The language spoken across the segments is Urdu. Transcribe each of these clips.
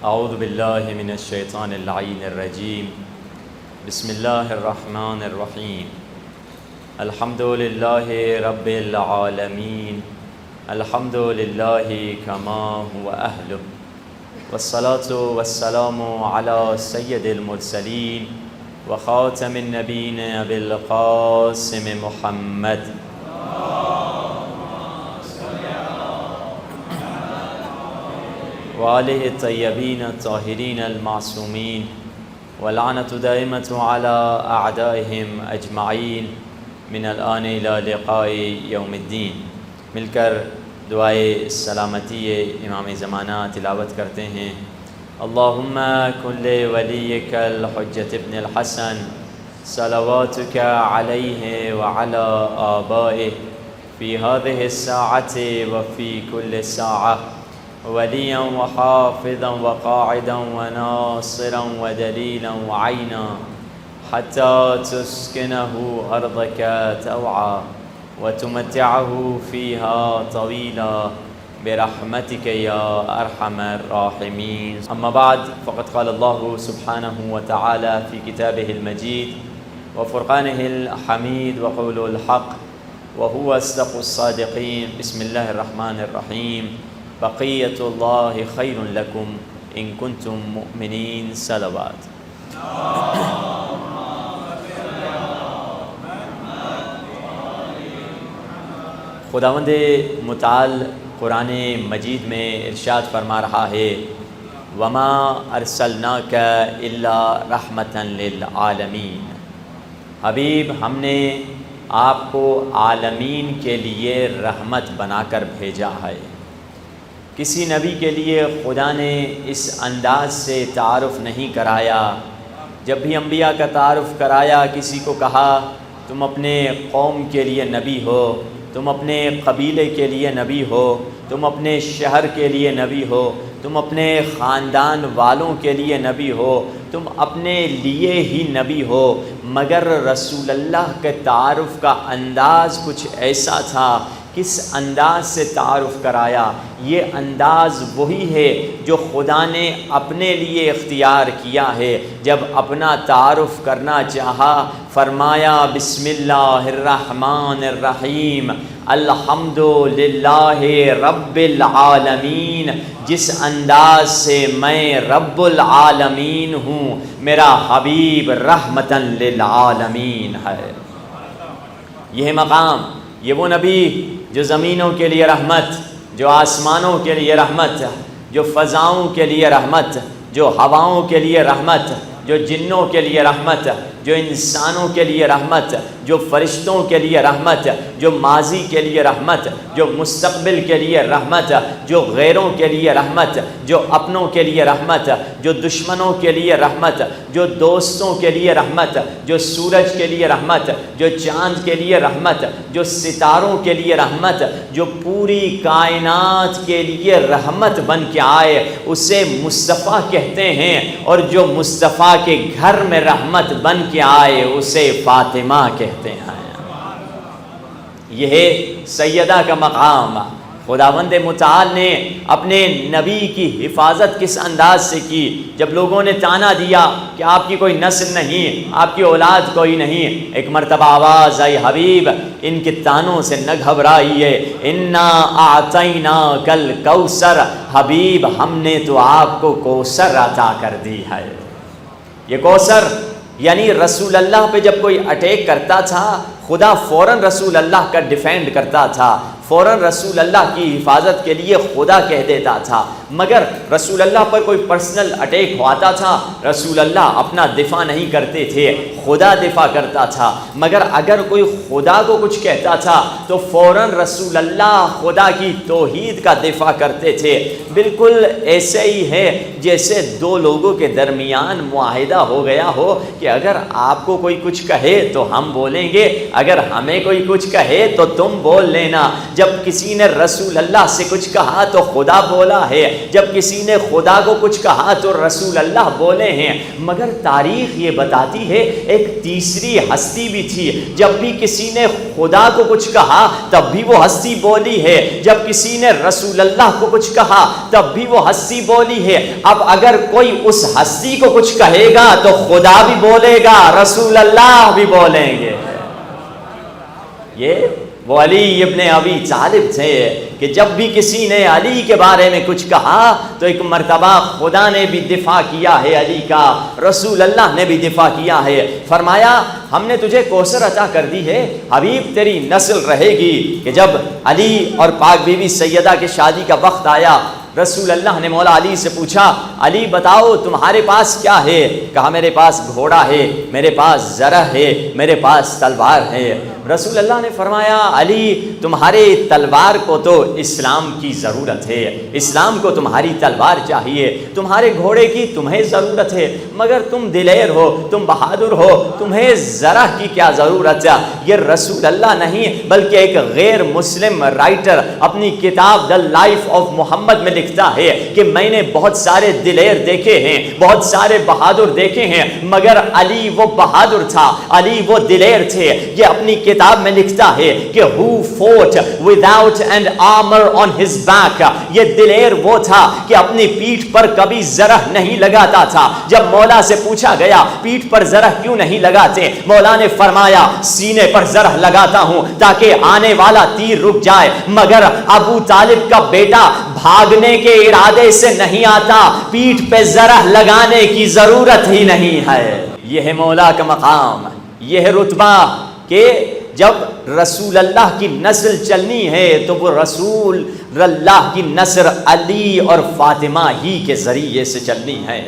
اعوذ باللہ من الشیطان اللعین الرجیم بسم اللہ الرحمن الرحیم الحمد للہ رب العالمین الحمد للہ کما هو اہلہ والصلاة والسلام علی سید المرسلین وخاتم النبیین ابی القاسم محمد وآلہ الطیبین الطاہرین المعصومین واللعنۃ دائمۃ علی اعدائہم اجمعین من الآن الی لقاء یوم الدین۔ مل کر دعائے سلامتی امام زمانہ تلاوت کرتے ہیں۔ اللہم کن ولیک الحجۃ ابن الحسن صلواتک علیہ وعلی آبائہ فی هذه الساعة وفی کل ساعة وليا وحافظا وقاعدا وناصرا ودليلا وعينا حتى تسكنه أرضك توعا وتمتعه فيها طويلا برحمتك يا أرحم الراحمين. أما بعد فقد قال الله سبحانه وتعالى في كتابه المجيد وفرقانه الحميد وقول الحق وهو أصدق الصادقين. بسم الله الرحمن الرحيم. بقیت اللہ خیر لکم ان کنتم مؤمنین. صلوات. خداوند متعال قرآن مجید میں ارشاد فرما رہا ہے وما ارسلناک الا رحمتا للعالمین. حبیب ہم نے آپ کو عالمین کے لیے رحمت بنا کر بھیجا ہے. کسی نبی کے لیے خدا نے اس انداز سے تعارف نہیں کرایا. جب بھی انبیاء کا تعارف کرایا کسی کو کہا تم اپنے قوم کے لیے نبی ہو، تم اپنے قبیلے کے لیے نبی ہو، تم اپنے شہر کے لیے نبی ہو، تم اپنے خاندان والوں کے لیے نبی ہو، تم اپنے لیے ہی نبی ہو. مگر رسول اللہ کے تعارف کا انداز کچھ ایسا تھا. کس انداز سے تعارف کرایا؟ یہ انداز وہی ہے جو خدا نے اپنے لیے اختیار کیا ہے. جب اپنا تعارف کرنا چاہا فرمایا بسم اللہ الرحمن الرحیم الحمد للہ رب العالمین. جس انداز سے میں رب العالمین ہوں میرا حبیب رحمتا للعالمین ہے. یہ مقام، یہ وہ نبی جو زمینوں کے لیے رحمت، جو آسمانوں کے لیے رحمت، جو فضاؤں کے لیے رحمت، جو ہواؤں کے لیے رحمت، جو جنوں کے لیے رحمت، جو انسانوں کے لیے رحمت، جو فرشتوں کے لیے رحمت، جو ماضی کے لیے رحمت، جو مستقبل کے لیے رحمت، جو غیروں کے لیے رحمت، جو اپنوں کے لیے رحمت، جو دشمنوں کے لیے رحمت، جو دوستوں کے لیے رحمت، جو سورج کے لیے رحمت، جو چاند کے لیے رحمت، جو ستاروں کے لیے رحمت، جو پوری کائنات کے لیے رحمت بن کے آئے اسے مصطفیٰ کہتے ہیں. اور جو مصطفیٰ کے گھر میں رحمت بن کے آئے اسے فاطمہ کہتے ہیں. یہ ہے سیدہ کا مقام. خداوند متعال نے اپنے نبی کی حفاظت کس انداز سے کی؟ جب لوگوں نے تانا دیا کہ آپ کی کوئی نسل نہیں، آپ کی اولاد کوئی نہیں، ایک مرتبہ آواز آئی حبیب ان کے تانوں سے نہ گھبرائیے، انا اعطیناک الکوثر. حبیب ہم نے تو آپ کو کوثر عطا کر دی ہے. یہ کوثر یعنی رسول اللہ پہ جب کوئی اٹیک کرتا تھا خدا فوراً رسول اللہ کا ڈیفینڈ کرتا تھا، فوراً رسول اللہ کی حفاظت کے لیے خدا کہہ دیتا تھا. مگر رسول اللہ پر کوئی پرسنل اٹیک ہوتا تھا رسول اللہ اپنا دفاع نہیں کرتے تھے، خدا دفاع کرتا تھا. مگر اگر کوئی خدا کو کچھ کہتا تھا تو فوراً رسول اللہ خدا کی توحید کا دفاع کرتے تھے. بالکل ایسے ہی ہے جیسے دو لوگوں کے درمیان معاہدہ ہو گیا ہو کہ اگر آپ کو کوئی کچھ کہے تو ہم بولیں گے، اگر ہمیں کوئی کچھ کہے تو تم بول لینا. جب کسی نے رسول اللہ سے کچھ کہا تو خدا بولا ہے، جب کسی نے خدا کو کچھ کہا تو رسول اللہ بولے ہیں. مگر تاریخ یہ بتاتی ہے ایک تیسری ہستی بھی تھی، جب بھی کسی نے خدا کو کچھ کہا تب بھی وہ ہستی بولی ہے، جب جب کسی نے رسول اللہ کو کچھ کہا تب بھی وہ ہستی بولی ہے. اب اگر کوئی اس ہستی کو کچھ کہے گا تو خدا بھی بولے گا, رسول اللہ بھی بولیں گے. یہ وہ علی ابن ابی طالب تھے کہ جب بھی کسی نے علی کے بارے میں کچھ کہا تو ایک مرتبہ خدا نے بھی دفاع کیا ہے علی کا, رسول اللہ نے بھی دفاع کیا ہے. فرمایا ہم نے تجھے کوثر عطا کر دی ہے, حبیب تیری نسل رہے گی. کہ جب علی اور پاک بی بی سیدہ کی شادی کا وقت آیا, رسول اللہ نے مولا علی سے پوچھا, علی بتاؤ تمہارے پاس کیا ہے؟ کہا میرے پاس گھوڑا ہے, میرے پاس زرہ ہے, میرے پاس تلوار ہے. رسول اللہ نے فرمایا علی تمہارے تلوار کو تو اسلام کی ضرورت ہے, اسلام کو تمہاری تلوار چاہیے, تمہارے گھوڑے کی تمہیں ضرورت ہے, مگر تم دلیر ہو, تم بہادر ہو, تمہیں زرہ کی کیا ضرورت ہے؟ یہ رسول اللہ نہیں بلکہ ایک غیر مسلم رائٹر اپنی کتاب دا لائف آف محمد میں لکھتا ہے کہ میں نے بہت سارے دلیر دیکھے ہیں, بہت سارے بہادر دیکھے ہیں, مگر علی وہ بہادر تھا, علی وہ دلیر تھے. یہ اپنی کتاب میں لکھتا ہے کہ who fought without an armor on his back, یہ دلیر وہ تھا کہ اپنی پیٹھ پر کبھی زرہ نہیں لگاتا تھا. جب مولا سے پوچھا گیا پیٹھ پر زرہ کیوں نہیں لگاتے, مولا نے فرمایا سینے پر زرہ لگاتا ہوں تاکہ آنے والا تیر رک جائے, مگر ابو طالب کا بیٹا بھاگنے کے ارادے سے نہیں آتا, پیٹھ پہ زرہ لگانے کی ضرورت ہی نہیں ہے. یہ ہے مولا کا مقام, یہ ہے رتبہ کہ جب رسول اللہ کی نسل چلنی ہے تو وہ رسول اللہ کی نسل علی اور فاطمہ ہی کے ذریعے سے چلنی ہے.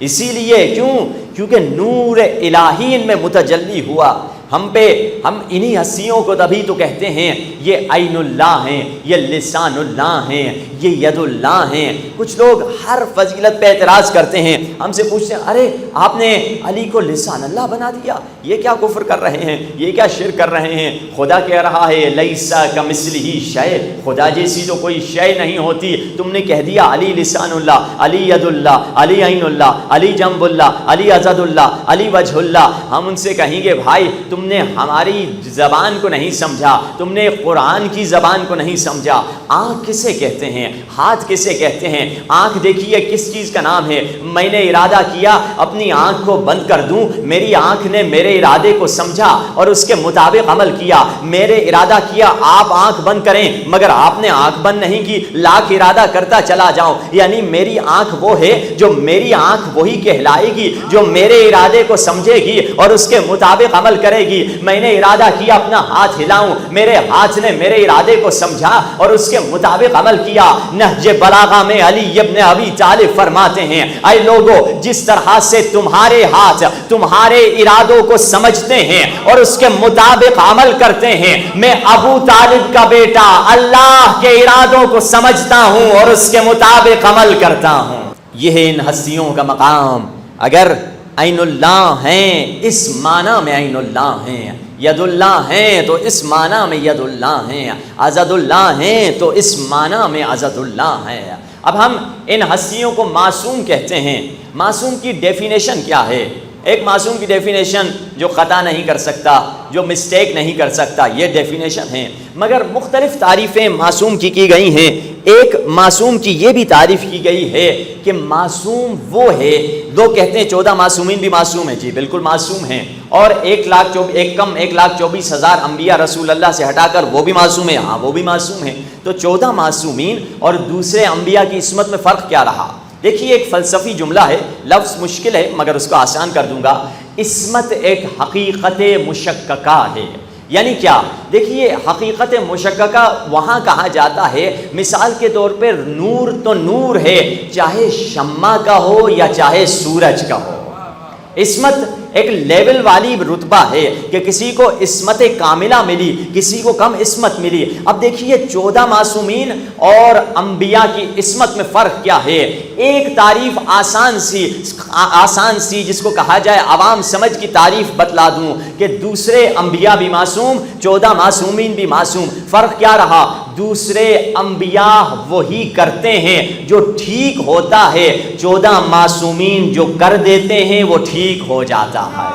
اسی لیے کیونکہ نور الہی ان میں متجلی ہوا. ہم انہی ہستیوں کو تبھی تو کہتے ہیں یہ عین اللہ ہیں, یہ لسان اللہ ہیں, یہ ید اللہ ہیں. کچھ لوگ ہر فضیلت پہ اعتراض کرتے ہیں, ہم سے پوچھتے ہیں ارے آپ نے علی کو لسان اللہ بنا دیا, یہ کیا کفر کر رہے ہیں, یہ کیا شرک کر رہے ہیں؟ خدا کہہ رہا ہے لیسا کمثلہ شیء, خدا جیسی تو کوئی شے نہیں ہوتی. تم نے کہہ دیا علی لسان اللہ, علی ید اللہ, علی عین اللہ, علی جنب اللہ, علی عضد اللہ, علی وجہ اللہ. ہم ان سے کہیں گے بھائی تم نے ہماری زبان کو نہیں سمجھا, تم نے قرآن کی زبان کو نہیں سمجھا. آنکھ کسے کہتے ہیں, ہاتھ کسے کہتے ہیں؟ آنکھ دیکھیے کس چیز کا نام ہے. میں نے ارادہ کیا اپنی آنکھ کو بند کر دوں, میری آنکھ نے میرے ارادے کو سمجھا اور اس کے مطابق عمل کیا. میرے ارادہ کیا آپ آنکھ بند کریں, مگر آپ نے آنکھ بند نہیں کی, لاکھ ارادہ کرتا چلا جاؤں. یعنی میری آنکھ وہ ہے جو میری آنکھ وہی کہلائے گی جو میرے ارادے کو سمجھے گی اور اس کے مطابق عمل کرے گی. میں نے ارادہ کیا اپنا ہاتھ ہلاؤں, میرے ہاتھ نے میرے ارادے کو سمجھا اور اس کے مطابق عمل کیا. نہج بلاغہ میں علی ابن ابی طالب فرماتے ہیں اے لوگو, جس طرح سے تمہارے ہاتھ تمہارے ارادوں کو سمجھتے ہیں اور اس کے مطابق عمل کرتے ہیں, میں ابو طالب کا بیٹا اللہ کے ارادوں کو سمجھتا ہوں اور اس کے مطابق عمل کرتا ہوں. یہ ہے ان ہستیوں کا مقام. اگر عین اللہ ہیں اس معنی میں عین اللہ ہیں, ید اللہ ہیں تو اس معنی میں ید اللہ ہیں, عضد اللہ ہیں تو اس معنی میں عضد اللہ ہیں. اب ہم ان ہستیوں کو معصوم کہتے ہیں. معصوم کی ڈیفینیشن کیا ہے؟ ایک معصوم کی ڈیفینیشن جو خطا نہیں کر سکتا, جو مسٹیک نہیں کر سکتا, یہ ڈیفینیشن ہے. مگر مختلف تعریفیں معصوم کی گئی ہیں. ایک معصوم کی یہ بھی تعریف کی گئی ہے کہ معصوم وہ ہے, لوگ کہتے ہیں 14 معصومین بھی معصوم ہیں, جی بالکل معصوم ہیں, اور 1,24,000 انبیاء رسول اللہ سے ہٹا کر وہ بھی معصوم ہیں, ہاں وہ بھی معصوم ہیں. تو 14 معصومین اور دوسرے انبیاء کی عصمت میں فرق کیا رہا؟ دیکھیے ایک فلسفی جملہ ہے, لفظ مشکل ہے مگر اس کو آسان کر دوں گا. عصمت ایک حقیقت مشککہ ہے. یعنی کیا؟ دیکھیے حقیقت مشککہ وہاں کہا جاتا ہے, مثال کے طور پر نور تو نور ہے, چاہے شمع کا ہو یا چاہے سورج کا ہو. عصمت ایک لیول والی رتبہ ہے کہ کسی کو عصمت کاملہ ملی, کسی کو کم عصمت ملی. اب دیکھیے 14 معصومین اور انبیاء کی عصمت میں فرق کیا ہے. ایک تعریف آسان سی جس کو کہا جائے عوام سمجھ کی تعریف بتلا دوں کہ دوسرے انبیاء بھی معصوم, 14 معصومین بھی معصوم. فرق کیا رہا؟ دوسرے انبیاء وہی کرتے ہیں جو ٹھیک ہوتا ہے, 14 معصومین جو کر دیتے ہیں وہ ٹھیک ہو جاتا ہے.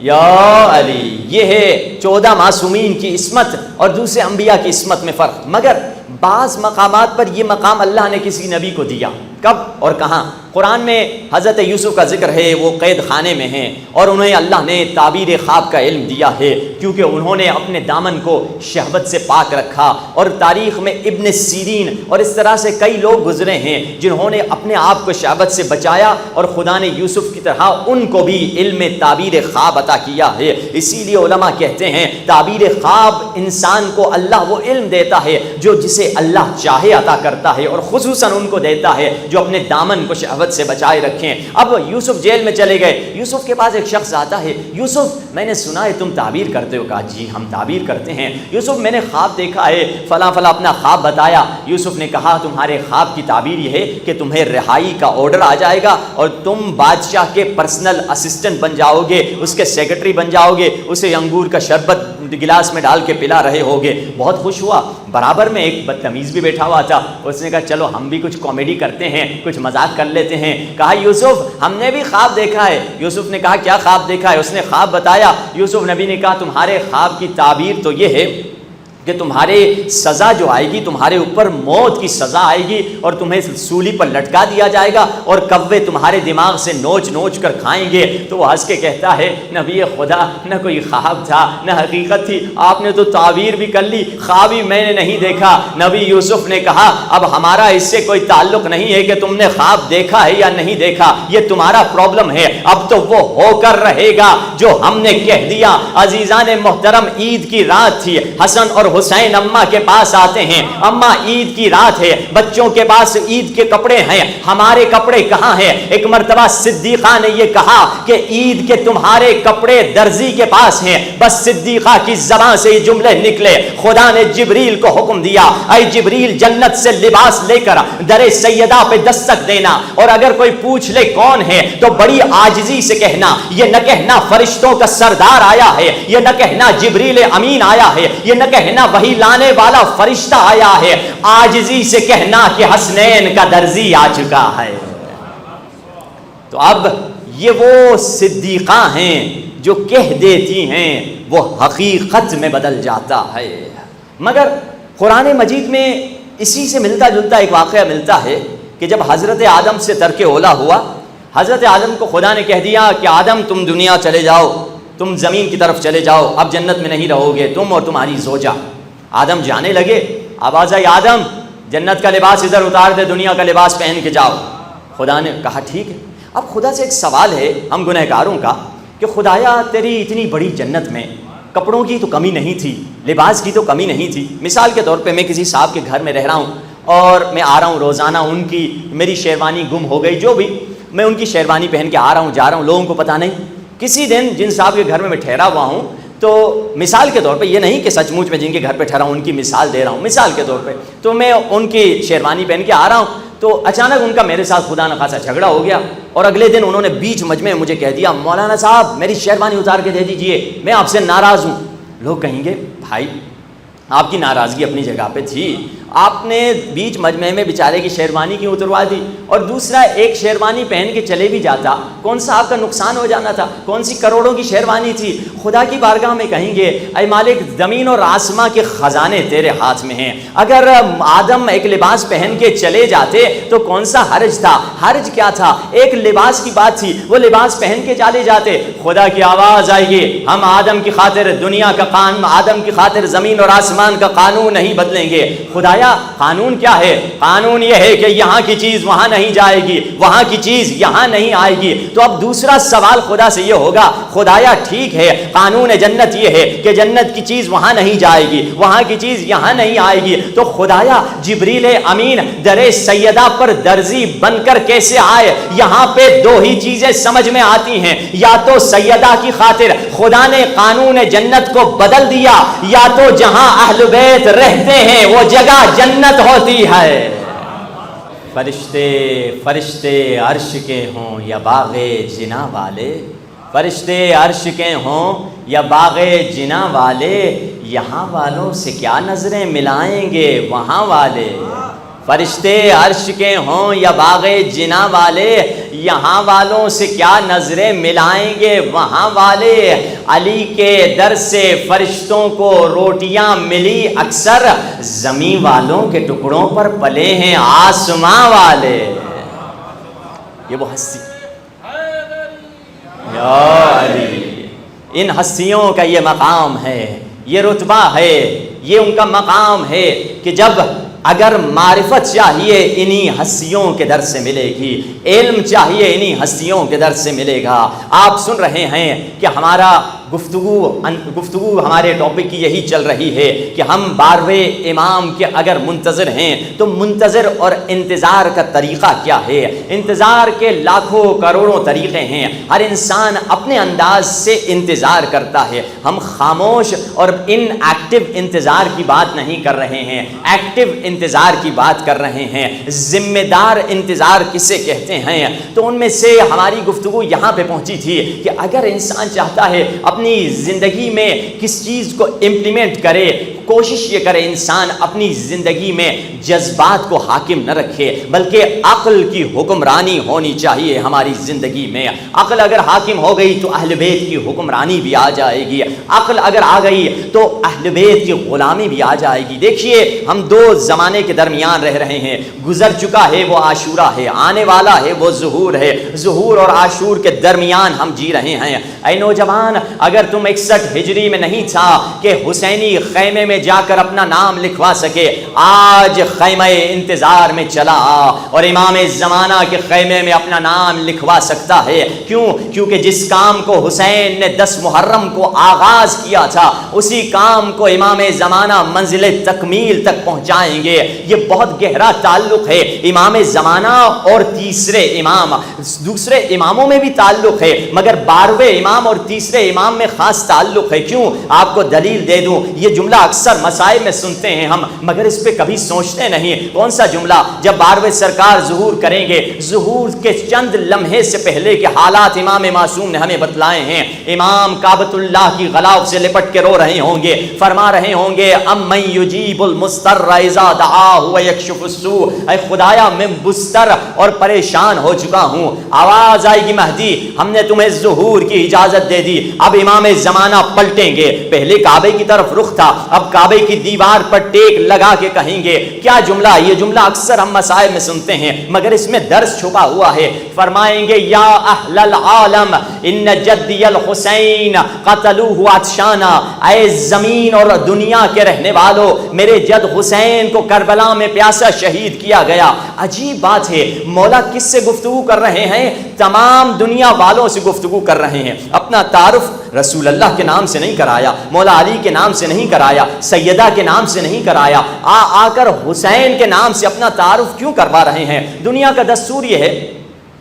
یا علی. یہ ہے 14 معصومین کی عصمت اور دوسرے انبیاء کی عصمت میں فرق. مگر بعض مقامات پر یہ مقام اللہ نے کسی نبی کو دیا. کب اور کہاں؟ قرآن میں حضرت یوسف کا ذکر ہے، وہ قید خانے میں ہیں اور انہیں اللہ نے تعبیر خواب کا علم دیا ہے کیونکہ انہوں نے اپنے دامن کو شہوت سے پاک رکھا. اور تاریخ میں ابن سیرین اور اس طرح سے کئی لوگ گزرے ہیں جنہوں نے اپنے آپ کو شہوت سے بچایا اور خدا نے یوسف کی طرح ان کو بھی علم تعبیر خواب عطا کیا ہے. اسی لیے علماء کہتے ہیں تعبیر خواب انسان کو اللہ وہ علم دیتا ہے جو جسے اللہ چاہے عطا کرتا ہے، اور خصوصاً ان کو دیتا ہے جو اپنے دامن کو شہوت سے بچائے رکھیں. اب یوسف جیل میں چلے گئے. یوسف کے پاس ایک شخص آتا ہے، یوسف میں نے سنا ہے تم تعبیر کرتے ہو. کہا جی ہم تعبیر کرتے ہیں. یوسف میں نے خواب دیکھا ہے، فلاں فلاں اپنا خواب بتایا. یوسف نے کہا تمہارے خواب کی تعبیر یہ ہے کہ تمہیں رہائی کا آرڈر آ جائے گا اور تم بادشاہ کے پرسنل اسسٹنٹ بن جاؤ گے، اس کے سیکرٹری بن جاؤ گے، اسے انگور کا شربت گلاس میں ڈال کے پلا رہے ہوگے. بہت خوش ہوا. برابر میں ایک بدتمیز بھی بیٹھا ہوا تھا. اس نے کہا چلو ہم بھی کچھ کامیڈی کرتے ہیں، کچھ مذاق کر لیتے ہیں. کہا یوسف ہم نے بھی خواب دیکھا ہے. یوسف نے کہا کیا خواب دیکھا ہے؟ اس نے خواب بتایا. یوسف نبی نے کہا تمہارے خواب کی تعبیر تو یہ ہے کہ تمہارے سزا جو آئے گی تمہارے اوپر موت کی سزا آئے گی اور تمہیں سولی پر لٹکا دیا جائے گا اور کوے تمہارے دماغ سے نوچ نوچ کر کھائیں گے. تو وہ ہنس کے کہتا ہے نبی خدا نہ کوئی خواب تھا نہ حقیقت تھی، آپ نے تو تعبیر بھی کر لی، خواب ہی میں نے نہیں دیکھا. نبی یوسف نے کہا اب ہمارا اس سے کوئی تعلق نہیں ہے کہ تم نے خواب دیکھا ہے یا نہیں دیکھا، یہ تمہارا پرابلم ہے. اب تو وہ ہو کر رہے گا جو ہم نے کہہ دیا. عزیزان محترم عید کی رات تھی. حسن اور حسین اماں کے پاس آتے ہیں. اماں عید کی رات ہے، بچوں کے پاس عید کے کپڑے ہیں، ہمارے کپڑے کہاں ہیں؟ ایک مرتبہ صدیقہ نے یہ کہا کہ عید کے تمہارے کپڑے درزی کے پاس ہیں. بس صدیقہ کی زبان سے یہ جملے نکلے. خدا نے جبریل کو حکم دیا اے جبریل جنت سے لباس لے کر در سیدہ پہ دستک دینا، اور اگر کوئی پوچھ لے کون ہے تو بڑی عاجزی سے کہنا، یہ نہ کہنا فرشتوں کا سردار آیا ہے، یہ نہ کہنا جبریل امین آیا ہے، یہ نہ کہنا وہی لانے والا فرشتہ آیا ہے، عاجزی سے کہنا کہ حسنین کا درزی آ چکا ہے. تو اب یہ وہ صدیقہ ہیں جو کہہ دیتی ہیں وہ حقیقت میں بدل جاتا ہے. مگر قرآن مجید میں اسی سے ملتا جلتا ایک واقعہ ملتا ہے کہ جب حضرت آدم سے ترک اولا ہوا، حضرت آدم کو خدا نے کہہ دیا کہ آدم تم دنیا چلے جاؤ، تم زمین کی طرف چلے جاؤ، اب جنت میں نہیں رہو گے تم اور تمہاری زوجہ. آدم جانے لگے. آواز آئی آدم جنت کا لباس ادھر اتار دے، دنیا کا لباس پہن کے جاؤ. خدا نے کہا ٹھیک ہے. اب خدا سے ایک سوال ہے ہم گنہگاروں کا کہ خدایا تیری اتنی بڑی جنت میں کپڑوں کی تو کمی نہیں تھی، لباس کی تو کمی نہیں تھی. مثال کے طور پہ میں کسی صاحب کے گھر میں رہ رہا ہوں اور میں آ رہا ہوں روزانہ، ان کی میری شیروانی گم ہو گئی، جو بھی میں ان کی شیروانی پہن کے آ رہا ہوں جا رہا ہوں، لوگوں کو پتہ نہیں. کسی دن جن صاحب کے گھر میں ٹھہرا ہوا ہوں تو مثال کے طور پہ، یہ نہیں کہ سچ مچ میں جن کے گھر پہ ٹھہرا ہوں ان کی مثال دے رہا ہوں، مثال کے طور پہ تو میں ان کی شیروانی پہن کے آ رہا ہوں تو اچانک ان کا میرے ساتھ خدا نہ خاصا جھگڑا ہو گیا اور اگلے دن انہوں نے بیچ مجمع میں مجھے کہہ دیا مولانا صاحب میری شیروانی اتار کے دے دیجئے، میں آپ سے ناراض ہوں. لوگ کہیں گے بھائی آپ کی ناراضگی اپنی جگہ پہ تھی، آپ نے بیچ مجمع میں بیچارے کی شیروانی کیوں اتروا دی؟ اور دوسرا ایک شیروانی پہن کے چلے بھی جاتا کون سا آپ کا نقصان ہو جانا تھا؟ کون سی کروڑوں کی شیروانی تھی؟ خدا کی بارگاہ میں کہیں گے اے مالک زمین اور آسماں کے خزانے تیرے ہاتھ میں ہیں. اگر آدم ایک لباس پہن کے چلے جاتے تو کون سا حرج تھا؟ حرج کیا تھا؟ ایک لباس کی بات تھی، وہ لباس پہن کے چلے جاتے. خدا کی آواز آئے گی ہم آدم کی خاطر دنیا کا قانون، آدم کی خاطر زمین اور آسمان کا قانون نہیں بدلیں گے. خدایا قانون کیا ہے؟ قانون یہ ہے کہ یہاں کی چیز وہاں نہیں جائے گی، وہاں کی چیز یہاں نہیں آئے گی. تو اب دوسرا سوال خدا سے یہ ہوگا خدایا ٹھیک ہے قانون جنت یہ ہے کہ جنت کی چیز وہاں نہیں جائے گی، وہاں کی چیز یہاں نہیں آئے گی، تو خدایا جبریل امین در سیدہ پر درزی بن کر کیسے آئے؟ یہاں پہ دو ہی چیزیں سمجھ میں آتی ہیں، یا تو سیدہ کی خاطر خدا نے قانون جنت کو بدل دیا، یا تو جہاں اہل بیت رہتے ہیں وہ جگہ جنت ہوتی ہے. فرشتے عرش کے ہوں یا باغ جنا والے، فرشتے عرش کے ہوں یا باغ جنا والے، یہاں والوں سے کیا نظریں ملائیں گے وہاں والے. فرشتے عرش کے ہوں یا باغ جنا والے، یہاں والوں سے کیا نظریں ملائیں گے وہاں والے۔ علی کے در سے فرشتوں کو روٹیاں ملی اکثر، زمین والوں کے ٹکڑوں پر پلے ہیں آسماں والے۔ یہ وہ ہستی یا علی، ان ہستیوں کا یہ مقام ہے، یہ رتبہ ہے، یہ ان کا مقام ہے کہ جب اگر معرفت چاہیے انہی ہستیوں کے در سے ملے گی، علم چاہیے انہی ہستیوں کے در سے ملے گا۔ آپ سن رہے ہیں کہ ہمارا گفتگو ہمارے ٹاپک کی یہی چل رہی ہے کہ ہم 12ویں امام کے اگر منتظر ہیں تو منتظر اور انتظار کا طریقہ کیا ہے۔ انتظار کے لاکھوں کروڑوں طریقے ہیں، ہر انسان اپنے انداز سے انتظار کرتا ہے۔ ہم خاموش اور ان ایکٹیو انتظار کی بات نہیں کر رہے ہیں، ایکٹیو انتظار کی بات کر رہے ہیں۔ ذمہ دار انتظار کسے کہتے ہیں؟ تو ان میں سے ہماری گفتگو یہاں پہ پہنچی تھی کہ اگر انسان چاہتا ہے اپنی زندگی میں کس چیز کو امپلیمنٹ کرے، کوشش یہ کرے انسان اپنی زندگی میں جذبات کو حاکم نہ رکھے بلکہ عقل کی حکمرانی ہونی چاہیے ہماری زندگی میں۔ عقل اگر حاکم ہو گئی تو اہل بیت کی حکمرانی بھی آ جائے گی، عقل اگر آ گئی تو اہل بیت کی غلامی بھی آ جائے گی۔ دیکھیے ہم دو زمانے کے درمیان رہ رہے ہیں، گزر چکا ہے وہ عاشورہ ہے، آنے والا ہے وہ ظہور ہے، ظہور اور عاشور کے درمیان ہم جی رہے ہیں۔ اے نوجوان، اگر تم 61 ہجری میں نہیں تھا کہ حسینی خیمے میں جا کر اپنا نام لکھوا سکے، آج خیمہ انتظار میں چلا اور امام زمانہ کے خیمے میں اپنا نام لکھوا سکتا ہے۔ کیوں؟ کیونکہ جس کام کو حسین نے 10 محرم کو آغاز کیا تھا اسی کام کو امام زمانہ منزل تکمیل تک پہنچائیں گے۔ یہ بہت گہرا تعلق ہے امام زمانہ اور تیسرے امام، دوسرے اماموں میں بھی تعلق ہے مگر 12ویں امام اور تیسرے امام میں خاص تعلق ہے۔ کیوں؟ آپ کو دلیل دے دوں، یہ جملہ اکثر مسائل میں سنتے ہیں ہم مگر اس پہ کبھی سوچتے نہیں۔ کون سا جملہ؟ جب 12ویں سرکار ظہور کریں گے، ظہور کے چند لمحے سے پہلے کے حالات امام معصوم نے ہمیں بتلائے ہیں۔ امام کعبۃ اللہ کی غلاف سے لپٹ کے رو رہے ہوں گے، فرما رہے ہوں گے امن یجیب المضطر اذا دعاہ ویکشف السوء، اے خدایا میں مضطر اور پریشان ہو چکا ہوں۔ آواز آئے گی مہدی، ہم نے تمہیں ظہور کی اجازت دے دی، اب امام زمانہ پلٹیں گے۔ پہلے کعبے کی طرف رخ تھا، اب کعبے کی دیوار پر ٹیک لگا کے کہیں گے کیا جملہ؟ یہ جملہ اکثر ہم مسائل میں سنتے ہیں مگر اس میں درس چھپا ہوا ہے۔ فرمائیں گے یا اہل العالم ان جدی الحسین قتلوہ عطشانا، اے زمین اور دنیا کے رہنے والوں، میرے جد حسین کو کربلا میں پیاسا شہید کیا گیا۔ عجیب بات ہے، مولا کس سے گفتگو کر رہے ہیں؟ تمام دنیا والوں سے گفتگو کر رہے ہیں۔ اپنا تعارف رسول اللہ کے نام سے نہیں کرایا، مولا علی کے نام سے نہیں کرایا، سیدہ کے نام سے نہیں کرایا، آ کر حسین کے نام سے اپنا تعارف کیوں کروا رہے ہیں؟ دنیا کا دستور یہ ہے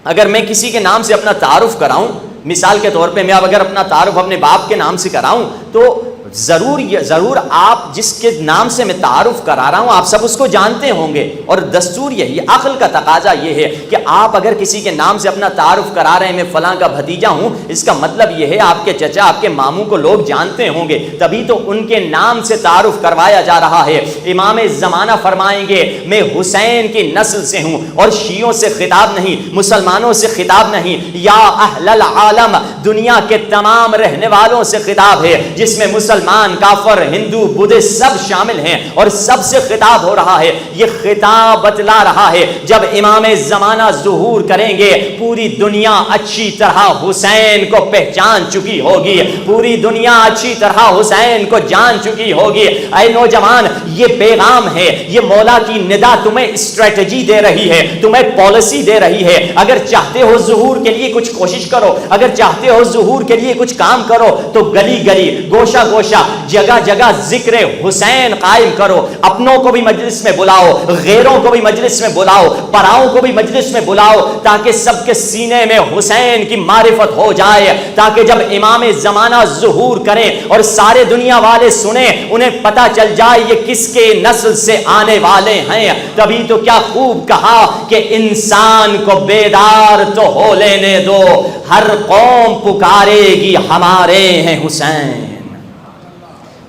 اگر میں کسی کے نام سے اپنا تعارف کراؤں، مثال کے طور پہ میں اب اگر اپنا تعارف اپنے باپ کے نام سے کراؤں تو ضرور آپ جس کے نام سے میں تعارف کرا رہا ہوں آپ سب اس کو جانتے ہوں گے، اور دستور یہی، عقل کا تقاضا یہ ہے کہ آپ اگر کسی کے نام سے اپنا تعارف کرا رہے ہیں میں فلاں کا بھتیجا ہوں، اس کا مطلب یہ ہے آپ کے چچا آپ کے ماموں کو لوگ جانتے ہوں گے، تبھی تو ان کے نام سے تعارف کروایا جا رہا ہے۔ امام زمانہ فرمائیں گے میں حسین کی نسل سے ہوں، اور شیعوں سے خطاب نہیں، مسلمانوں سے خطاب نہیں، یا اہل العالم، دنیا کے تمام رہنے والوں سے خطاب ہے جس میں مسلمان، کافر، ہندو، بدھسٹ سب شامل ہیں اور سب سے خطاب ہو رہا ہے۔ یہ خطاب بتلا رہا ہے جب امام زمانہ ظہور کریں گے پوری دنیا اچھی طرح حسین کو پہچان چکی ہوگی، پوری دنیا اچھی طرح حسین کو جان چکی ہوگی۔ اے نوجوان، یہ پیغام ہے، یہ مولا کی ندا تمہیں اسٹریٹجی دے رہی ہے، تمہیں پالیسی دے رہی ہے۔ اگر چاہتے ہو ظہور کے لیے کچھ کوشش کرو، اگر چاہتے ہو ظہور کے لیے کچھ کام کرو تو گلی گلی، گوشہ گوشہ، جگہ جگہ ذکر حسین قائم کرو، اپنوں کو بھی مجلس میں بلاؤ، غیروں کو بھی مجلس میں بلاؤ، پراؤں کو بھی مجلس میں بلاؤ، تاکہ سب کے سینے میں حسین کی معرفت ہو جائے، تاکہ جب امام زمانہ ظہور کریں اور سارے دنیا والے سنیں انہیں پتہ چل جائے یہ کس کے نسل سے آنے والے ہیں۔ تبھی تو کیا خوب کہا کہ انسان کو بیدار تو ہو لینے دو، ہر قوم پکارے گی ہمارے ہیں حسین۔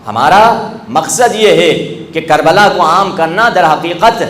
ہمارا مقصد یہ ہے کہ کربلا کو عام کرنا، در حقیقت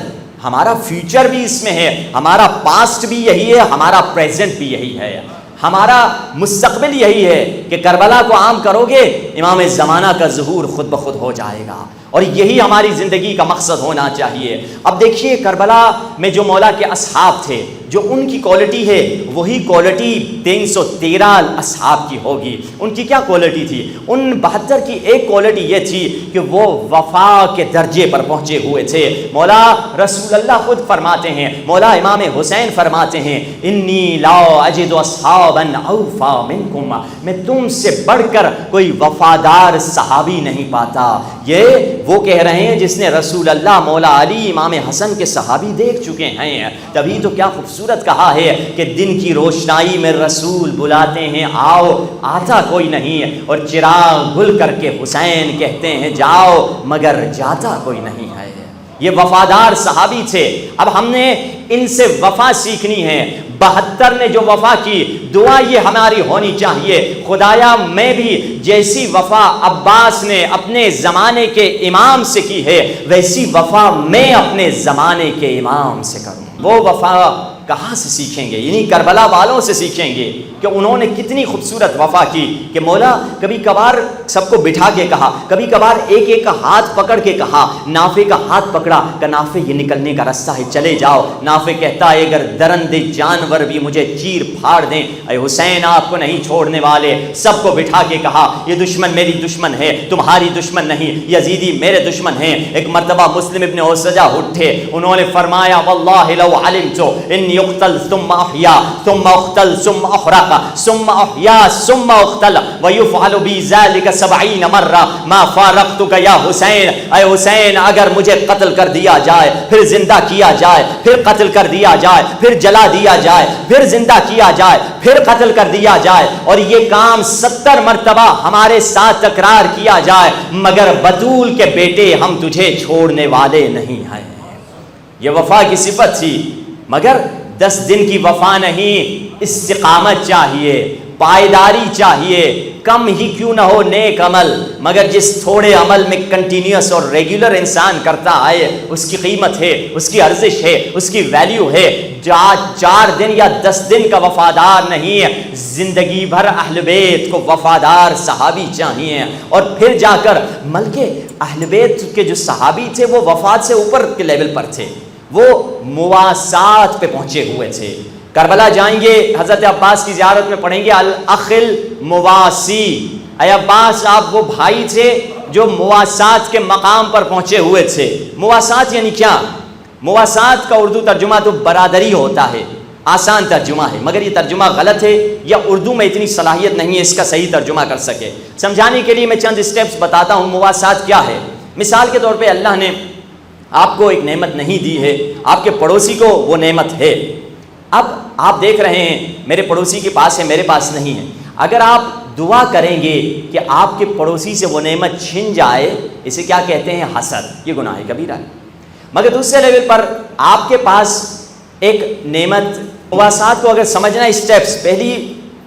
ہمارا فیوچر بھی اس میں ہے، ہمارا پاسٹ بھی یہی ہے، ہمارا پریزنٹ بھی یہی ہے، ہمارا مستقبل یہی ہے کہ کربلا کو عام کرو گے، امام زمانہ کا ظہور خود بخود ہو جائے گا، اور یہی ہماری زندگی کا مقصد ہونا چاہیے۔ اب دیکھیے کربلا میں جو مولا کے اصحاب تھے، جو ان کی کوالٹی ہے وہی کوالٹی 313 اصحاب کی ہوگی۔ ان کی کیا کوالٹی تھی؟ ان 72 کی ایک کوالٹی یہ تھی کہ وہ وفا کے درجے پر پہنچے ہوئے تھے۔ مولا رسول اللہ خود فرماتے ہیں، مولا امام حسین فرماتے ہیں، انی لا اجد اصحابا اوفا منکم، میں تم سے بڑھ کر کوئی وفادار صحابی نہیں پاتا۔ یہ وہ کہہ رہے ہیں جس نے رسول اللہ، مولا علی، امام حسن کے صحابی دیکھ چکے ہیں۔ تبھی تو کیا خوبصورت کہا ہے کہ دن کی روشنائی میں رسول بلاتے ہیں آؤ، آتا کوئی نہیں، اور چراغ گل کر کے حسین کہتے ہیں جاؤ، مگر جاتا کوئی نہیں ہے۔ یہ وفادار صحابی تھے۔ اب ہم نے ان سے وفا سیکھنی ہے۔ 72 نے جو وفا کی، دعا یہ ہماری ہونی چاہیے، خدایا میں بھی جیسی وفا عباس نے اپنے زمانے کے امام سے کی ہے، ویسی وفا میں اپنے زمانے کے امام سے کروں۔ وہ وفا کہاں سے سیکھیں گے؟ یعنی کربلا والوں سے سیکھیں گے کہ انہوں نے کتنی خوبصورت وفا کی کہ مولا کبھی کبھار سب کو بٹھا کے کہا، کبھی کبھار ایک ایک کا ہاتھ پکڑ کے کہا، نافع کا ہاتھ پکڑا کہ نافع یہ نکلنے کا راستہ ہے، چلے جاؤ۔ نافع کہتا ہے اگر درندے جانور بھی مجھے چیر پھاڑ دیں، اے حسین آپ کو نہیں چھوڑنے والے۔ سب کو بٹھا کے کہا یہ دشمن میری دشمن ہے، تمہاری دشمن نہیں، یزیدی میرے دشمن ہیں۔ ایک مرتبہ مسلم ابن اوسجہ اٹھے، انہوں نے فرمایا واللہ لو علمت انی اقتل ثم احیا ثم اقتل ثم احرق ثم احیا ثم اقتل ويفعل بي ذلك 70 مرہ ما فارقتك یا حسین۔ اے حسین اگر مجھے قتل کر دیا جائے، پھر زندہ کیا جائے، پھر قتل کر دیا جائے، پھر جلا دیا جائے، پھر زندہ کیا جائے، پھر قتل کر دیا جائے، اور یہ کام 70 مرتبہ ہمارے ساتھ تکرار کیا جائے، مگر بطول کے بیٹے ہم تجھے چھوڑنے والے نہیں ہیں۔ یہ وفا کی صفت تھی، مگر 10 دن کی وفا نہیں، استقامت چاہیے، پائیداری چاہیے، کم ہی کیوں نہ ہو نیک عمل، مگر جس تھوڑے عمل میں کنٹینیوس اور ریگولر انسان کرتا ہے اس کی قیمت ہے، اس کی ارزش ہے، اس کی ویلیو ہے۔ 4 دن یا 10 دن کا وفادار نہیں، زندگی بھر اہل بیت کو وفادار صحابی چاہیے۔ اور پھر جا کر بلکہ اہل بیت کے جو صحابی تھے وہ وفات سے اوپر کے لیول پر تھے، وہ مواسات پہ پہنچے ہوئے تھے۔ کربلا جائیں گے، حضرت عباس کی زیارت میں پڑھیں گے الاخ المواسی۔ اے عباس آپ وہ بھائی تھے جو مواسات کے مقام پر پہنچے ہوئے تھے۔ مواسات یعنی کیا؟ مواسات کا اردو ترجمہ تو برادری ہوتا ہے، آسان ترجمہ ہے، مگر یہ ترجمہ غلط ہے، یا اردو میں اتنی صلاحیت نہیں ہے اس کا صحیح ترجمہ کر سکے۔ سمجھانے کے لیے میں چند سٹیپس بتاتا ہوں۔ مواسات کیا ہے؟ مثال کے طور پہ اللہ نے آپ کو ایک نعمت نہیں دی ہے، آپ کے پڑوسی کو وہ نعمت ہے۔ اب آپ دیکھ رہے ہیں میرے پڑوسی کے پاس ہے، میرے پاس نہیں ہے۔ اگر آپ دعا کریں گے کہ آپ کے پڑوسی سے وہ نعمت چھن جائے، اسے کیا کہتے ہیں؟ حسد۔ یہ گناہ کبیرہ ہے۔ مگر دوسرے لیول پر آپ کے پاس ایک نعمت، مواسات کو اگر سمجھنا اسٹیپس، پہلی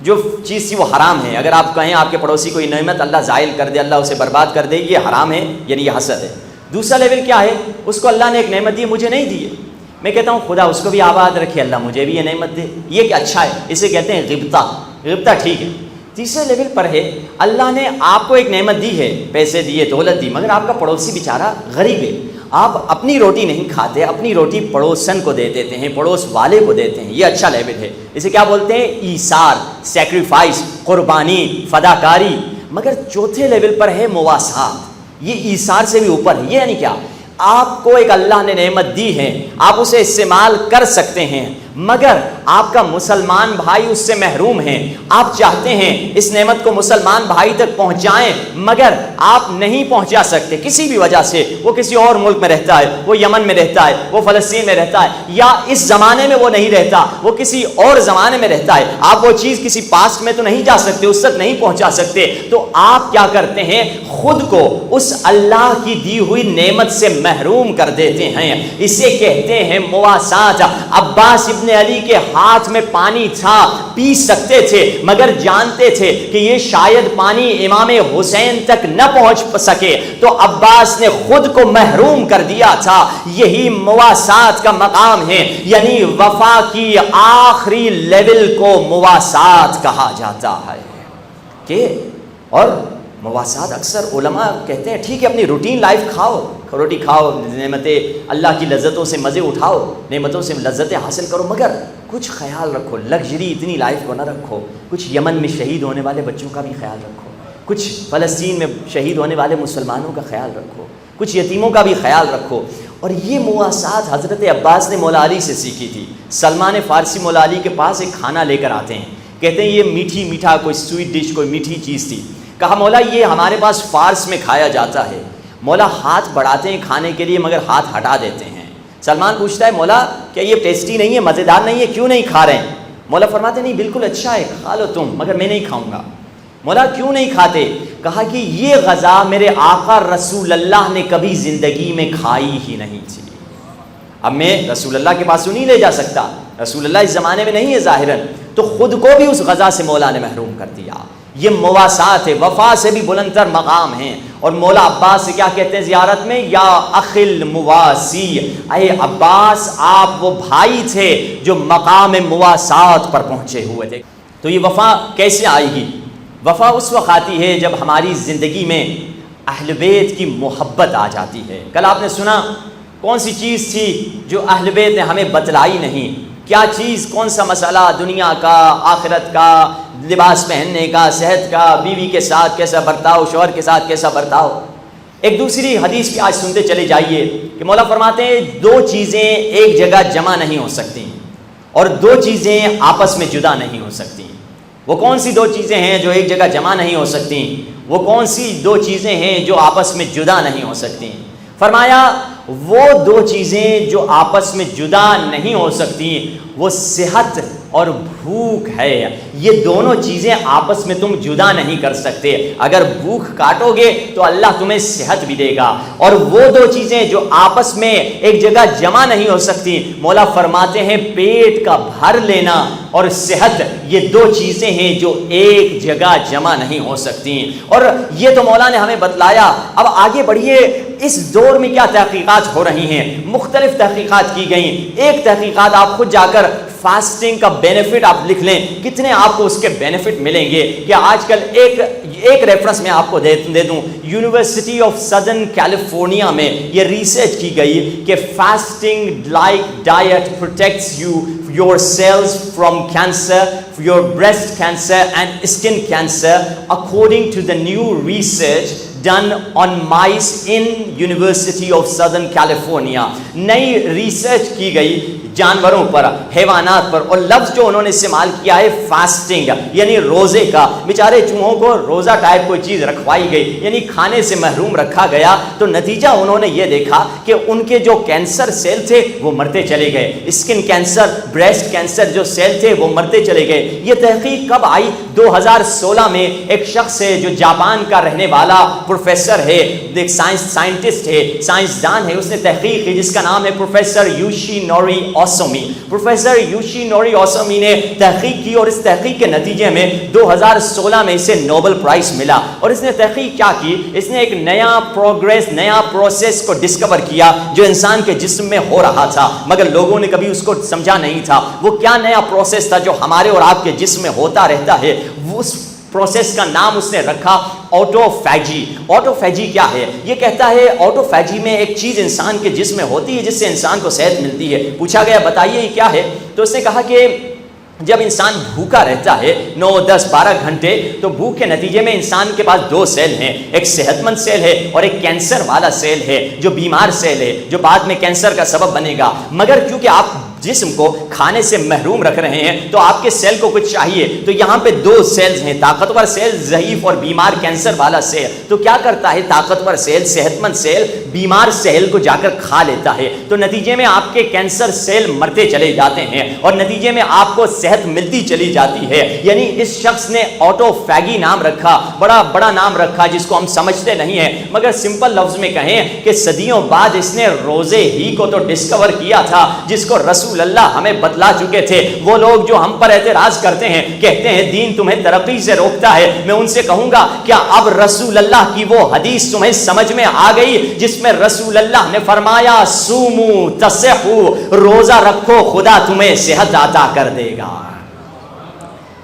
جو چیز تھی وہ حرام ہے۔ اگر آپ کہیں آپ کے پڑوسی کو یہ نعمت اللہ زائل کر دے، اللہ اسے برباد کر دے، یہ حرام ہے، یعنی یہ حسد ہے۔ دوسرا لیول کیا ہے؟ اس کو اللہ نے ایک نعمت دی، مجھے نہیں دی ہے، میں کہتا ہوں خدا اس کو بھی آباد رکھے، اللہ مجھے بھی یہ نعمت دے، یہ کہ اچھا ہے، اسے کہتے ہیں غبطہ۔ غبطہ ٹھیک ہے۔ تیسرے لیول پر ہے اللہ نے آپ کو ایک نعمت دی ہے، پیسے دیے، دولت دی، مگر آپ کا پڑوسی بیچارہ غریب ہے، آپ اپنی روٹی نہیں کھاتے، اپنی روٹی پڑوسن کو دے دیتے ہیں، پڑوس والے کو دیتے ہیں، یہ اچھا لیول ہے۔ اسے کیا بولتے ہیں؟ ایثار، سیکریفائس، قربانی، فداکاری۔ مگر چوتھے لیول پر ہے مواسات، یہ ایثار سے بھی اوپر ہے۔ یہ یعنی کیا؟ آپ کو ایک اللہ نے نعمت دی ہے، آپ اسے استعمال کر سکتے ہیں، مگر آپ کا مسلمان بھائی اس سے محروم ہیں، آپ چاہتے ہیں اس نعمت کو مسلمان بھائی تک پہنچائیں، مگر آپ نہیں پہنچا سکتے کسی بھی وجہ سے۔ وہ کسی اور ملک میں رہتا ہے، وہ یمن میں رہتا ہے، وہ فلسطین میں رہتا ہے، یا اس زمانے میں وہ نہیں رہتا، وہ کسی اور زمانے میں رہتا ہے۔ آپ وہ چیز کسی پاسٹ میں تو نہیں جا سکتے، اس تک نہیں پہنچا سکتے، تو آپ کیا کرتے ہیں؟ خود کو اس اللہ کی دی ہوئی نعمت سے محروم کر دیتے ہیں۔ اسے کہتے ہیں مواسات۔ عباس ابن علی کے ہاتھ میں پانی تھا، پی سکتے تھے، مگر جانتے تھے کہ یہ شاید پانی امام حسین تک نہ پہنچ سکے، تو عباس نے خود کو محروم کر دیا تھا۔ یہی مواسات کا مقام ہے، یعنی وفا کی آخری لیول کو مواسات کہا جاتا ہے کہ اور مواسات اکثر علماء کہتے ہیں ٹھیک ہے اپنی روٹین لائف کھاؤ، روٹی کھاؤ، نعمتیں اللہ کی لذتوں سے مزے اٹھاؤ، نعمتوں سے لذتیں حاصل کرو، مگر کچھ خیال رکھو، لگژری اتنی لائف کو نہ رکھو، کچھ یمن میں شہید ہونے والے بچوں کا بھی خیال رکھو، کچھ فلسطین میں شہید ہونے والے مسلمانوں کا خیال رکھو، کچھ یتیموں کا بھی خیال رکھو۔ اور یہ مواسات حضرت عباس نے مولا علی سے سیکھی تھی۔ سلمان فارسی مولا علی کے پاس ایک کھانا لے کر آتے ہیں، کہتے ہیں یہ میٹھا کوئی سویٹ ڈش، کوئی میٹھی چیز تھی۔ کہا مولا یہ ہمارے پاس فارس میں کھایا جاتا ہے۔ مولا ہاتھ بڑھاتے ہیں کھانے کے لیے مگر ہاتھ ہٹا دیتے ہیں۔ سلمان پوچھتا ہے مولا کیا یہ ٹیسٹی نہیں ہے، مزیدار نہیں ہے، کیوں نہیں کھا رہے ہیں؟ مولا فرماتے نہیں بالکل اچھا ہے، کھا لو تم، مگر میں نہیں کھاؤں گا۔ مولا کیوں نہیں کھاتے؟ کہا کہ یہ غذا میرے آقا رسول اللہ نے کبھی زندگی میں کھائی ہی نہیں تھی۔ اب میں رسول اللہ کے پاس نہیں لے جا سکتا، رسول اللہ اس زمانے میں نہیں ہے ظاہراً، تو خود کو بھی اس غذا سے مولا نے محروم کر دیا۔ یہ مواسات ہے، وفا سے بھی بلند تر مقام ہیں۔ اور مولا عباس سے کیا کہتے ہیں زیارت میں؟ یا اخل مواسی، اے عباس آپ وہ بھائی تھے جو مقام مواسات پر پہنچے ہوئے تھے۔ تو یہ وفا کیسے آئے گی؟ وفا اس وقت آتی ہے جب ہماری زندگی میں اہل بیت کی محبت آ جاتی ہے۔ کل آپ نے سنا کون سی چیز تھی جو اہل بیت نے ہمیں بتلائی نہیں؟ کیا چیز، کون سا مسئلہ دنیا کا، آخرت کا، لباس پہننے کا، صحت کا، بیوی کے ساتھ کیسا برتاؤ، شوہر کے ساتھ کیسا برتاؤ۔ ایک دوسری حدیث بھی آج سنتے چلے جائیے کہ مولا فرماتے ہیں دو چیزیں ایک جگہ جمع نہیں ہو سکتی اور دو چیزیں آپس میں جدا نہیں ہو سکتی۔ وہ کون سی دو چیزیں ہیں جو ایک جگہ جمع نہیں ہو سکتی؟ وہ کون سی دو چیزیں ہیں جو آپس میں جدا نہیں ہو سکتی؟ فرمایا وہ دو چیزیں جو آپس میں جدا نہیں ہو سکتی وہ صحت اور بھوک ہے۔ یہ دونوں چیزیں آپس میں تم جدا نہیں کر سکتے۔ اگر بھوک کاٹو گے تو اللہ تمہیں صحت بھی دے گا، اور وہ دو چیزیں جو آپس میں ایک جگہ جمع نہیں ہو سکتی، مولا فرماتے ہیں پیٹ کا بھر لینا اور صحت، یہ دو چیزیں ہیں جو ایک جگہ جمع نہیں ہو سکتی۔ اور یہ تو مولا نے ہمیں بتلایا۔ اب آگے بڑھیے، اس دور میں کیا تحقیقات ہو رہی ہیں؟ مختلف تحقیقات کی گئیں۔ ایک تحقیقات آپ خود جا کر فاسٹنگ کا بینیفٹ آپ لکھ لیں، کتنے آپ کو اس کے بینیفٹ ملیں گے۔ کہ آج کل ایک ریفرنس میں آپ کو دے دوں، یونیورسٹی آف سدرن کیلیفورنیا میں یہ ریسرچ کی گئی کہ fasting like diet protects your cells from cancer, your breast cancer and skin cancer, according to the new research done on mice in University of Southern California. نئی ریسرچ کی گئی جانوروں پر، حیوانات پر، اور لفظ جو انہوں نے استعمال کیا ہے فاسٹنگ، یعنی روزے کا۔ بیچارے چوہوں کو روزہ ٹائپ کوئی چیز رکھوائی گئی، یعنی کھانے سے محروم رکھا گیا، تو نتیجہ انہوں نے یہ دیکھا کہ ان کے جو کینسر سیل تھے وہ مرتے چلے گئے، اسکن کینسر، بریسٹ کینسر جو سیل تھے وہ مرتے چلے گئے۔ یہ تحقیق کب آئی؟ 2016 میں ایک شخص ہے جو جاپان کا رہنے والا پروفیسر ہے، ایک سائنٹسٹ ہے، سائنسدان ہے، اس نے تحقیق کی جس کا نام ہے پروفیسر یوشی نوری اوسومی۔ پروفیسر یوشی نوری اوسومی نے تحقیق کی اور اس تحقیق کے نتیجے میں 2016 میں اسے نوبل پرائز ملا۔ اور اس نے تحقیق کیا کی؟ اس نے ایک نیا پروسیس کو ڈسکور کیا جو انسان کے جسم میں ہو رہا تھا مگر لوگوں نے کبھی اس کو سمجھا نہیں تھا۔ وہ کیا نیا پروسیس تھا جو ہمارے اور آپ کے جسم میں ہوتا رہتا ہے؟ اس پروسیس کا نام اس نے رکھا آٹوفیجی۔ آٹوفیجی کیا ہے؟ یہ کہتا ہے آٹوفیجی میں ایک چیز انسان کے جسم میں ہوتی ہے جس سے انسان کو صحت ملتی ہے۔ پوچھا گیا بتائیے یہ کیا ہے؟ تو اس نے کہا کہ جب انسان بھوکا رہتا ہے 9 10 12 گھنٹے تو بھوک کے نتیجے میں انسان کے پاس دو سیل ہیں، ایک صحت مند سیل ہے اور ایک کینسر والا سیل ہے جو بیمار سیل ہے جو بعد میں کینسر کا سبب بنے گا۔ مگر کیونکہ آپ جسم کو کھانے سے محروم رکھ رہے ہیں تو آپ کے سیل کو کچھ چاہیے، تو یہاں پہ دو سیلز ہیں، طاقتور سیل، ضعیف اور بیمار کینسر والا سیل۔ تو کیا کرتا ہے طاقتور سیل، صحت مند سیل بیمار سیل کو جا کر کھا لیتا ہے، تو نتیجے میں آپ کے کینسر سیل مرتے چلے جاتے ہیں اور نتیجے میں آپ کو صحت ملتی چلی جاتی ہے۔ یعنی اس شخص نے آٹوفیگی نام رکھا، بڑا نام رکھا جس کو ہم سمجھتے نہیں ہیں، مگر سمپل لفظ میں کہیں کہ صدیوں بعد اس نے روزے ہی کو تو ڈسکور کیا تھا جس کو رسول رسول اللہ ہمیں بتلا چکے تھے. وہ لوگ جو ہم پر اعتراض کرتے ہیں, کہتے ہیں دین تمہیں ترقی سے روکتا ہے, میں ان سے کہوں گا کیا اب رسول اللہ کی وہ حدیث تمہیں سمجھ میں آ گئی جس میں رسول اللہ نے فرمایا سومو تصحو, روزہ رکھو خدا تمہیں صحت عطا کر دے گا.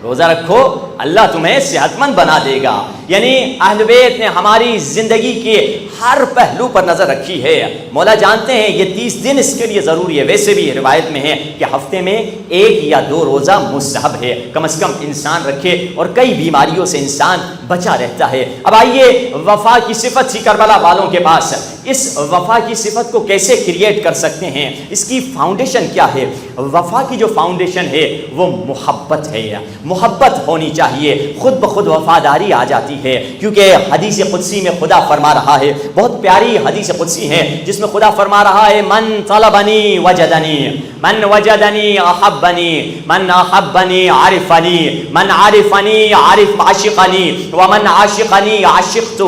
روزہ رکھو اللہ تمہیں صحت مند بنا دے گا. یعنی اہل بیت نے ہماری زندگی کے ہر پہلو پر نظر رکھی ہے. مولا جانتے ہیں یہ 30 دن اس کے لیے ضروری ہے. ویسے بھی روایت میں ہے کہ ہفتے میں 1 یا 2 روزہ مستحب ہے, کم از کم انسان رکھے اور کئی بیماریوں سے انسان بچا رہتا ہے. اب آئیے وفا کی صفت تھی کربلا والوں کے پاس. اس وفا کی صفت کو کیسے کریٹ کر سکتے ہیں, اس کی فاؤنڈیشن کیا ہے؟ وفا کی جو فاؤنڈیشن ہے وہ محبت ہے. محبت ہونی چاہیے, خود بخود وفاداری آ جاتی ہے. کیونکہ حدیث قدسی میں خدا فرما رہا ہے, بہت پیاری حدیث قدسی ہے جس میں خدا فرما رہا ہے من طلبنی وجدنی, من وجدنی احبنی, من احبنی عرفنی, من عرفنی عرف عاشقنی, ومن عاشقنی عاشقتہ,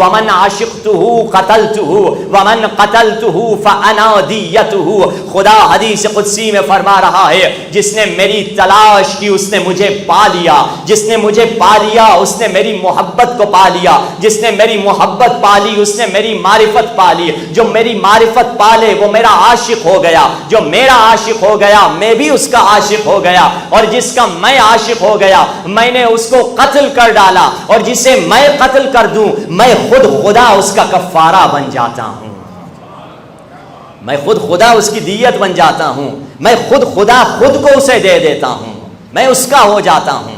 ومن عاشقتہ قتلتہ, ومن قتلتہ فانا دیتہ. خدا حدیث قدسی میں فرما رہا ہے جس نے میری تلاش کی اس نے مجھے پا لیا, جس نے مجھے پا لیا اس نے میری محبت کو پا لیا, جس نے میری محبت پا لی اس نے میری معرفت پا لی. جو میری معرفت پا لے وہ میرا عاشق ہو گیا, جو میرا عاشق ہو گیا میں بھی اس کا عاشق ہو گیا, اور جس کا میں عاشق ہو گیا میں نے اس کو قتل کر ڈالا, اور جسے میں قتل کر دوں میں خود خدا اس کا کفارہ بن جاتا ہوں, میں خود خدا اس کی دیت بن جاتا ہوں, میں خود خدا خود کو اسے دے دیتا ہوں, میں اس کا ہو جاتا ہوں,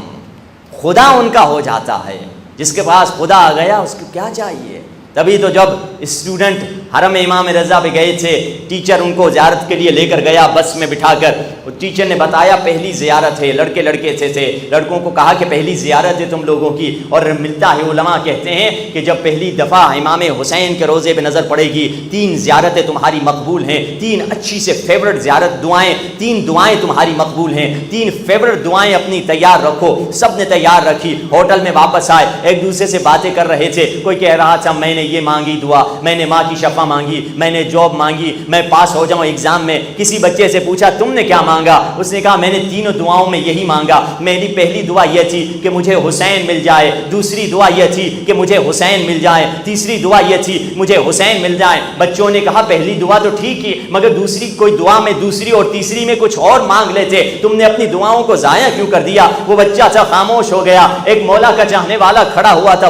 خدا ان کا ہو جاتا ہے. جس کے پاس خدا آ گیا اس کو کیا چاہیے؟ تبھی تو جب اسٹوڈنٹ حرم امام رضا پہ گئے تھے, ٹیچر ان کو زیارت کے لیے لے کر گیا بس میں بٹھا کر. ٹیچر نے بتایا پہلی زیارت ہے, لڑکے تھے, لڑکوں کو کہا کہ پہلی زیارت ہے تم لوگوں کی. اور ملتا ہے علماء کہتے ہیں کہ جب پہلی دفعہ امام حسین کے روزے پہ نظر پڑے گی 3 زیارتیں تمہاری مقبول ہیں, 3 اچھی سے فیورٹ زیارت دعائیں, 3 دعائیں تمہاری مقبول ہیں, 3 فیورٹ دعائیں اپنی تیار رکھو. سب نے تیار رکھی, ہوٹل میں واپس آئے, ایک دوسرے سے باتیں کر رہے تھے. کوئی کہہ رہا تھا میں نے یہ مانگی دعا, میں نے ماں کی شفا مانگی, میں نے جاب مانگی, میں پاس ہو جاؤں ایگزام میں. کسی بچے سے پوچھا تم نے کیا مانگا, اس نے کہا میں نے 3 دعاؤں میں یہی مانگا. میری پہلی دعا یہ تھی کہ مجھے حسین مل جائے, دوسری دعا یہ تھی کہ مجھے حسین مل جائے, تیسری دعا یہ تھی مجھے حسین مل جائے. بچوں نے کہا پہلی دعا تو ٹھیک ہی, مگر دوسری کوئی دعا میں دوسری اور تیسری میں کچھ اور مانگ لیتے, تم نے اپنی دعاؤں کو ضائع کیوں کر دیا؟ وہ بچہ تھا خاموش ہو گیا. ایک مولا کا چاہنے والا کھڑا ہوا تھا,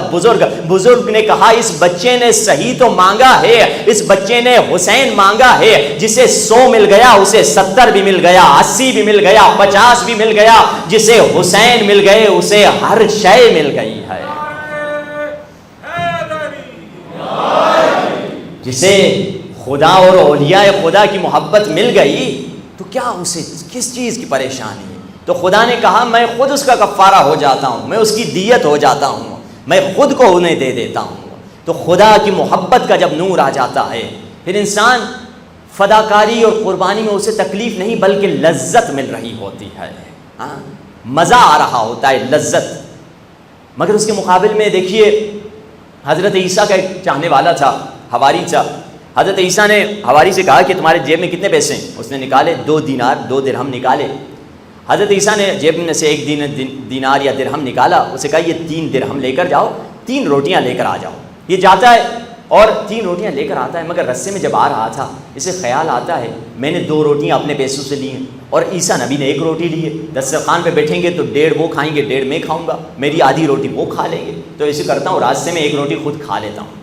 بزرگ نے کہا اس بچے نے صحیح تو مانگا ہے, اس بچے نے حسین مانگا ہے. جسے 100 مل گیا اسے 70 بھی مل گیا, 80 بھی مل گیا, 50 بھی مل گیا. جسے حسین مل گئے اسے ہر شے مل گئی ہے. جسے خدا اور اولیاء خدا کی محبت مل گئی تو کیا اسے کس چیز کی پریشانی ہے؟ تو خدا نے کہا میں خود اس کا کفارہ ہو جاتا ہوں, میں اس کی دیت ہو جاتا ہوں, میں خود کو انہیں دے دیتا ہوں. تو خدا کی محبت کا جب نور آ جاتا ہے پھر انسان فداکاری اور قربانی میں اسے تکلیف نہیں بلکہ لذت مل رہی ہوتی ہے, مزہ آ رہا ہوتا ہے, لذت. مگر اس کے مقابل میں دیکھیے حضرت عیسیٰ کا ایک چاہنے والا تھا, حواری تھا. حضرت عیسیٰ نے حواری سے کہا کہ تمہارے جیب میں کتنے پیسے ہیں؟ اس نے نکالے 2 دینار 2 درہم نکالے. حضرت عیسیٰ نے جیب میں سے 1 دینار یا درہم نکالا, اسے کہا یہ 3 درہم لے کر جاؤ, 3 روٹیاں لے کر آ جاؤ. یہ جاتا ہے اور 3 روٹیاں لے کر آتا ہے, مگر رستے میں جب آ رہا تھا اسے خیال آتا ہے میں نے 2 روٹیاں اپنے پیسوں سے لی ہیں اور عیسیٰ نبی نے 1 روٹی لی ہے. دسترخوان پہ بیٹھیں گے تو 1.5 وہ کھائیں گے, 1.5 میں کھاؤں گا, میری آدھی روٹی وہ کھا لیں گے. تو ایسے کرتا ہوں راستے میں 1 روٹی خود کھا لیتا ہوں,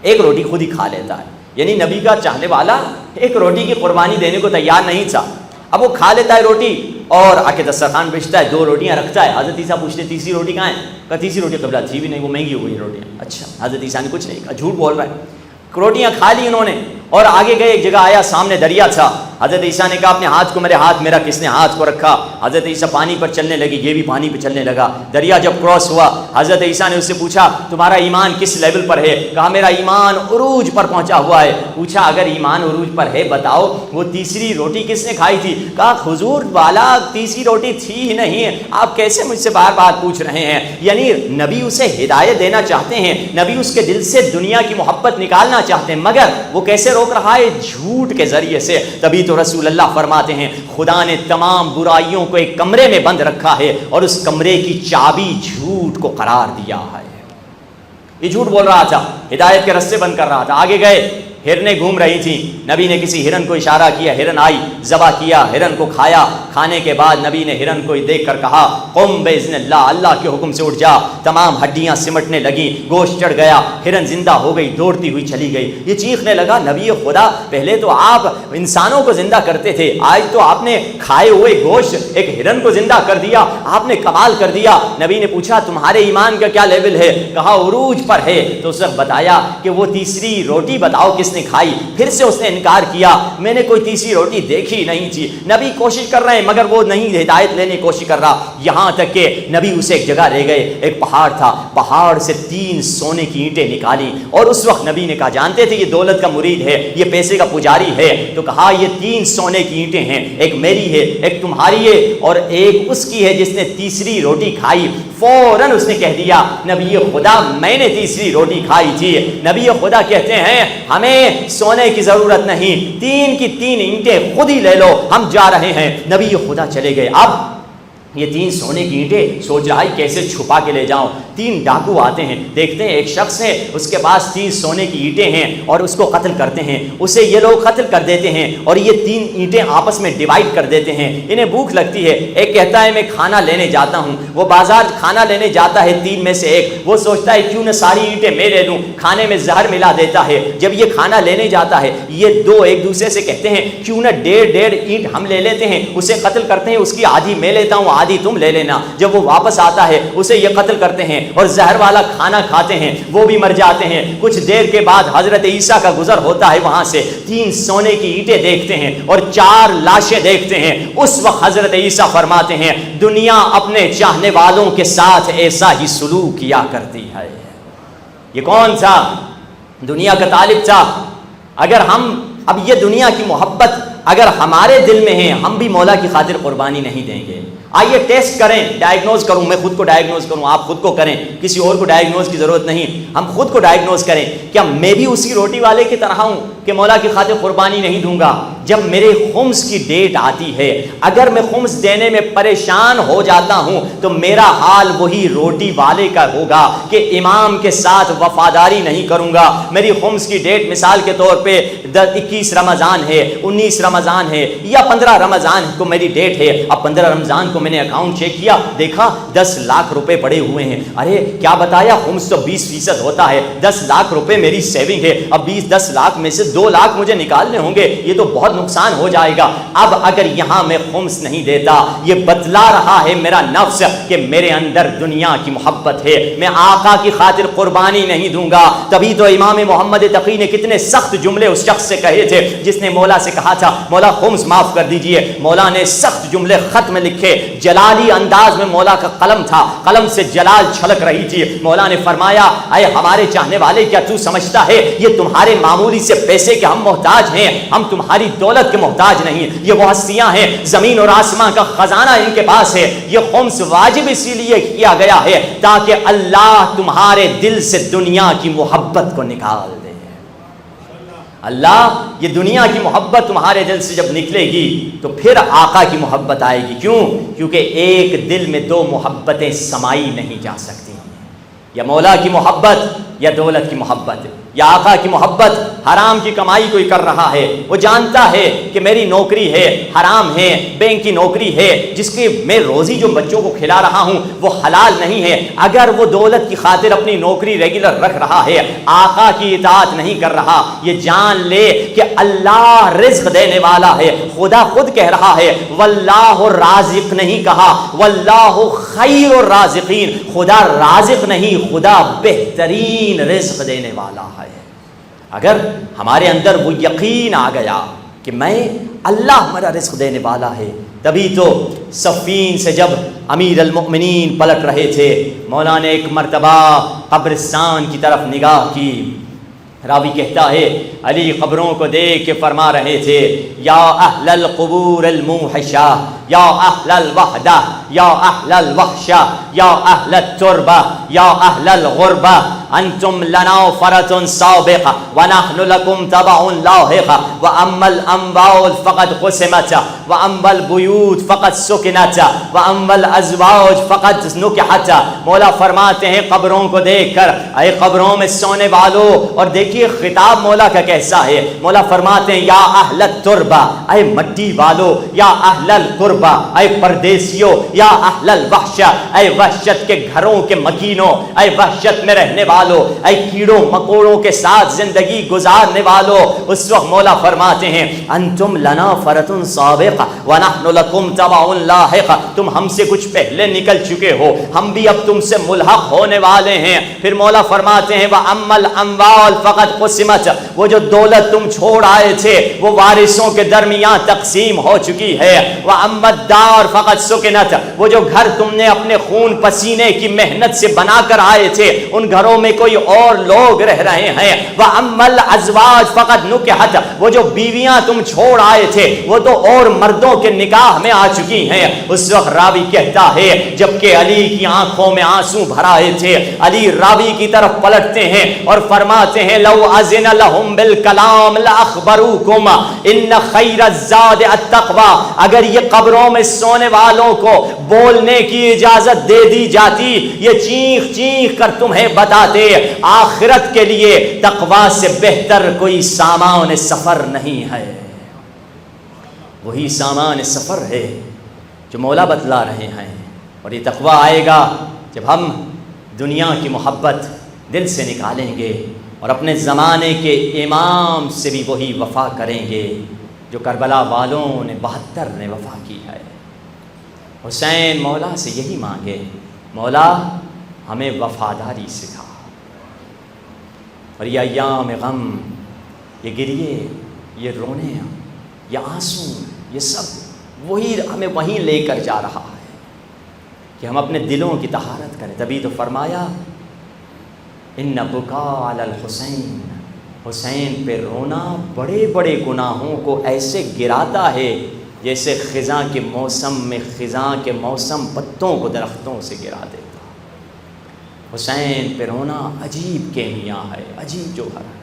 1 روٹی خود ہی کھا لیتا ہے. یعنی نبی کا چاہنے والا 1 روٹی کی قربانی دینے کو تیار نہیں تھا. اب وہ کھا لیتا ہے روٹی اور آ کے دسترخوان بیچتا ہے, 2 روٹیاں رکھتا ہے. حضرت عیسیٰ پوچھتے تیسری روٹی کہاں ہے؟ کہا تیسری روٹی قبلہ تھی بھی نہیں, وہ مہنگی ہو گئی روٹیاں. اچھا, حضرت عیسیٰ نے کچھ نہیں کہا, جھوٹ بول رہا ہے. روٹیاں کھا لی انہوں نے اور آگے گئے, ایک جگہ آیا سامنے دریا تھا. حضرت عیسیٰ نے کہا اپنے ہاتھ کو, میرے ہاتھ, میرا کس نے ہاتھ کو رکھا؟ حضرت عیسیٰ پانی پر چلنے لگے, یہ بھی پانی پہ چلنے لگا. دریا جب کراس ہوا حضرت عیسیٰ نے اس سے پوچھا تمہارا ایمان کس لیول پر ہے؟ کہا میرا ایمان عروج پر پہنچا ہوا ہے. پوچھا اگر ایمان عروج پر ہے بتاؤ وہ تیسری روٹی کس نے کھائی تھی؟ کہا حضور والا تیسری روٹی تھی ہی نہیں, آپ کیسے مجھ سے بار بار پوچھ رہے ہیں؟ یعنی نبی اسے ہدایت دینا چاہتے ہیں, نبی اس کے دل سے دنیا کی محبت نکالنا چاہتے ہیں, مگر وہ کیسے روک روک رہا ہے؟ جھوٹ کے ذریعے سے. تبھی تو رسول اللہ فرماتے ہیں خدا نے تمام برائیوں کو ایک کمرے میں بند رکھا ہے اور اس کمرے کی چابی جھوٹ کو قرار دیا ہے. یہ جھوٹ بول رہا تھا، ہدایت کے رستے بند کر رہا تھا. آگے گئے، ہرنیں گھوم رہی تھیں. نبی نے کسی ہرن کو اشارہ کیا، ہرن آئی، ذبح کیا، ہرن کو کھایا. کھانے کے بعد نبی نے ہرن کو دیکھ کر کہا قم باذن اللہ، اللہ کے حکم سے اٹھ جا. تمام ہڈیاں سمٹنے لگیں، گوشت چڑھ گیا، ہرن زندہ ہو گئی، دوڑتی ہوئی چلی گئی. یہ چیخنے لگا نبی خدا پہلے تو آپ انسانوں کو زندہ کرتے تھے، آج تو آپ نے کھائے ہوئے گوشت ایک ہرن کو زندہ کر دیا، آپ نے کمال کر دیا. نبی نے پوچھا تمہارے ایمان کا کیا لیول ہے؟ کہا عروج پر ہے. تو اس وقت بتایا کہ وہ تیسری روٹی بتاؤ کس نے کھائی؟ پھر سے اس نے انکار کیا، میں نے کوئی تیسری روٹی دیکھی نہیں تھی. نبی کوشش کر رہے ہیں مگر وہ نہیں ہدایت لینے کی کوشش کر رہا. یہاں تک کہ نبی اسے ایک جگہ لے گئے، ایک پہاڑ تھا، پہاڑ سے 3 سونے کی اینٹیں نکالی. اور اس وقت نبی نے کہا جانتے تھے یہ دولت کا مرید ہے، یہ پیسے کا پجاری ہے. تو کہا یہ 3 سونے کی اینٹیں ہیں، ایک میری ہے، ایک تمہاری ہے اور ایک اس کی ہے جس نے تیسری روٹی کھائی. فوراً اس نے کہہ دیا نبی خدا میں نے تیسری روٹی کھائی تھی. نبی خدا کہتے ہیں ہمیں سونے کی ضرورت نہیں، 3 کی 3 اینٹیں خود ہی لے لو، ہم جا رہے ہیں. نبی خدا چلے گئے. اب یہ 3 سونے کی اینٹیں سوچ رہا ہے کیسے چھپا کے لے جاؤں. 3 ڈاکو آتے ہیں، دیکھتے ہیں ایک شخص ہے اس کے پاس 3 سونے کی اینٹیں ہیں اور اس کو قتل کرتے ہیں. اسے یہ لوگ قتل کر دیتے ہیں اور یہ 3 اینٹیں آپس میں ڈیوائڈ کر دیتے ہیں. انہیں بھوک لگتی ہے، ایک کہتا ہے میں کھانا لینے جاتا ہوں. وہ بازار کھانا لینے جاتا ہے، 3 میں سے ایک وہ سوچتا ہے کیوں نہ ساری اینٹیں میں لے لوں، کھانے میں زہر ملا دیتا ہے. جب یہ کھانا لینے جاتا ہے یہ 2 ایک دوسرے سے کہتے ہیں کیوں نہ 1.5 اینٹ ہم لے لیتے ہیں. اسے قتل کرتے ہیں، اس کی آدھی میں لیتا ہوں آدھی تم لے لینا. جب وہ واپس آتا ہے اسے یہ قتل کرتے ہیں اور زہر والا کھانا کھاتے ہیں، وہ بھی مر جاتے ہیں. کچھ دیر کے بعد حضرت عیسیٰ کا گزر ہوتا ہے، وہاں سے 3 سونے کی اینٹیں دیکھتے ہیں اور 4 لاشیں دیکھتے ہیں. اس وقت حضرت عیسیٰ فرماتے ہیں دنیا اپنے چاہنے والوں کے ساتھ ایسا ہی سلوک کیا کرتی ہے. یہ کون تھا؟ دنیا کا طالب تھا. اگر ہم اب یہ دنیا کی محبت اگر ہمارے دل میں ہے، ہم بھی مولا کی خاطر قربانی نہیں دیں گے. آئیے ٹیسٹ کریں، ڈائگنوز کروں، میں خود کو ڈائگنوز کروں، آپ خود کو کریں، کسی اور کو ڈائگنوز کی ضرورت نہیں. ہم خود کو ڈائگنوز کریں، کیا میں بھی اسی روٹی والے کی طرح ہوں کہ مولا کی خاطر قربانی نہیں دوں گا؟ جب میرے خمس کی ڈیٹ آتی ہے، اگر میں خمس دینے میں پریشان ہو جاتا ہوں تو میرا حال وہی روٹی والے کا ہوگا کہ امام کے ساتھ وفاداری نہیں کروں گا. میری خمس کی ڈیٹ مثال کے طور پہ 21 رمضان ہے، 19 رمضان ہے یا 15 رمضان کو میری ڈیٹ ہے. اب 15 رمضان کو میں نے اکاؤنٹ چیک کیا، دیکھا 10 لاکھ روپے پڑے ہوئے ہیں. ارے کیا بتایا، خمس تو 20% ہوتا ہے، 10 لاکھ روپے میری سیونگ ہے. اب 10 لاکھ میں سے 2 لاکھ مجھے نکالنے ہوں گے، یہ تو بہت نقصان ہو جائے گا. اب اگر یہاں میں خمس نہیں دیتا، یہ بتلا رہا ہے میرا نفس کہ میرے اندر دنیا کی محبت ہے، میں آقا کی خاطر قربانی نہیں دوں گا. تبھی تو امام محمد تقی نے کتنے سخت جملے اس شخص سے کہے تھے جس نے مولا سے کہا تھا مولا خمس معاف کر دیجئے. مولا نے سخت جملے خط میں لکھے، جلالی انداز میں مولا کا قلم تھا، قلم سے جلال چھلک رہی تھی. مولا نے فرمایا اے ہمارے چاہنے والے، کیا تو سمجھتا ہے یہ تمہارے معمولی سے پیسے کے ہم محتاج ہیں؟ ہم تمہاری دولت کے محتاج نہیں. یہ وہ ہستیاں ہیں، زمین اور آسمان کا خزانہ ان کے پاس ہے. یہ خمس واجب اسی لیے کیا گیا ہے تاکہ اللہ تمہارے دل سے دنیا کی محبت کو نکال دے. اللہ یہ دنیا کی محبت تمہارے دل سے جب نکلے گی تو پھر آقا کی محبت آئے گی. کیوں؟ کیونکہ ایک دل میں 2 محبتیں سمائی نہیں جا سکتی، یا مولا کی محبت یا دولت کی محبت یا آقا کی محبت. حرام کی کمائی کوئی کر رہا ہے، وہ جانتا ہے کہ میری نوکری ہے حرام ہے، بینک کی نوکری ہے جس کی میں روزی جو بچوں کو کھلا رہا ہوں وہ حلال نہیں ہے. اگر وہ دولت کی خاطر اپنی نوکری ریگولر رکھ رہا ہے، آقا کی اطاعت نہیں کر رہا، یہ جان لے کہ اللہ رزق دینے والا ہے. خدا خود کہہ رہا ہے واللہ رازق، نہیں کہا واللہ خیر الرازقین. خدا رازق نہیں، خدا بہترین رزق دینے والا ہے. اگر ہمارے اندر وہ یقین آ گیا کہ میں اللہ میرا رزق دینے والا ہے، تبھی تو صفین سے جب امیر المؤمنین پلٹ رہے تھے، مولا نے ایک مرتبہ قبرستان کی طرف نگاہ کی. راوی کہتا ہے علی قبروں کو دیکھ کے فرما رہے تھے یا اہل القبور الموحشہ، یا اہل الوحدہ، یا اہل الوحشہ، یا اہل التربہ، یا اہل الغربہ، انتم لنا فرۃ سابق ونحن لكم تبع لاحق واما الاموال فقد قسمت واما البیوت فقد سکنت واما الازواج فقد نکحت. مولا فرماتے ہیں قبروں کو دیکھ کر اے قبروں میں سونے والوں، اور دیکھیے خطاب مولا کا کیسا ہے. مولا فرماتے ہیں یا اہل التربہ، اے مٹی والو، یا اہل القربہ، اے پردیسیوں، یا اہل الوحشہ، اے وحشت کے گھروں کے مکینوں، اے وحشت میں رہنے والوں، اے کیڑوں مکوڑوں کے ساتھ زندگی گزارنے والوں. اس وقت مولا فرماتے ہیں انتم لنا فرۃ سابق ونحن لکم تبع لاحق، تم ہم سے کچھ پہلے نکل چکے ہو، ہم بھی اب تم سے ملحق ہونے والے ہیں. پھر مولا فرماتے ہیں وَأَمَّا الْأَمْوَالُ فَقَدْ قُسِمَتْ، وہ جو دولت تم چھوڑ آئے تھے وہ وارثوں کے درمیان تقسیم ہو چکی ہے. وَأَمَّا الدَّارُ فَقَدْ سُكِنَتْ، وہ جو گھر تم نے اپنے خون پسینے کی محنت سے بنا کر آئے تھے ان گھروں میں کوئی اور لوگ رہ رہے ہیں. وَأَمَّا الْأَزْوَاجُ فَقَدْ نُكِحَتْ، وہ جو بیویاں تم چھوڑ آئے تھے وہ تو اور مردوں کے نکاح میں آ چکی ہیں. اس وقت راوی کہتا ہے جبکہ علی کی آنکھوں میں آنسو بھر آئے تھے، علی راوی کی طرف پلٹتے ہیں اور فرماتے ہیں لو اذن لهم بالکلام لاخبروکم ان خیر الزاد التقوی، اگر یہ قبروں میں سونے والوں کو بولنے کی اجازت دے دی جاتی یہ چیخ چیخ کر تمہیں بتاتے آخرت کے لیے تقوی سے بہتر کوئی سامان سفر نہیں ہے. وہی سامان سفر ہے جو مولا بتلا رہے ہیں. اور یہ تقوی آئے گا جب ہم دنیا کی محبت دل سے نکالیں گے اور اپنے زمانے کے امام سے بھی وہی وفا کریں گے جو کربلا والوں نے 72 نے وفا کی ہے. حسین مولا سے یہی مانگے مولا ہمیں وفاداری سکھا. اور یہ ایام غم، یہ گریے، یہ رونے، یہ آنسو، یہ سب وہی ہمیں وہیں لے کر جا رہا ہے کہ ہم اپنے دلوں کی طہارت کریں. تبھی تو فرمایا ان بکا علی الحسین، حسین پہ رونا بڑے بڑے گناہوں کو ایسے گراتا ہے جیسے خزاں کے موسم میں خزاں کے موسم پتوں کو درختوں سے گرا دیتا. حسین پہ رونا عجیب کیمیا ہے، عجیب جوہر ہے.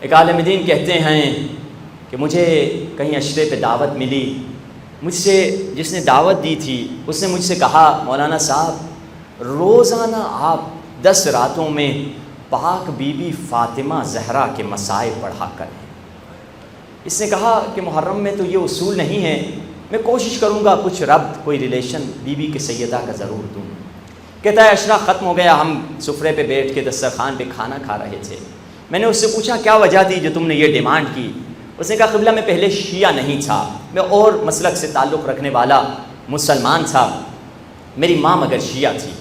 ایک عالم دین کہتے ہیں کہ مجھے کہیں عشرے پہ دعوت ملی، مجھ سے جس نے دعوت دی تھی اس نے مجھ سے کہا مولانا صاحب روزانہ آپ 10 راتوں میں پاک بی بی فاطمہ زہرا کے مسائل پڑھا کریں. اس نے کہا کہ محرم میں تو یہ اصول نہیں ہے، میں کوشش کروں گا کچھ ربط کوئی ریلیشن بی بی کے سیدہ کا ضرور دوں. کہتا ہے عشرہ ختم ہو گیا، ہم سفرے پہ بیٹھ کے دسترخوان پہ کھانا کھا رہے تھے. میں نے اس سے پوچھا کیا وجہ تھی جو تم نے یہ ڈیمانڈ کی؟ اس نے کہا قبلہ میں پہلے شیعہ نہیں تھا، میں اور مسلک سے تعلق رکھنے والا مسلمان تھا. میری ماں مگر شیعہ تھی،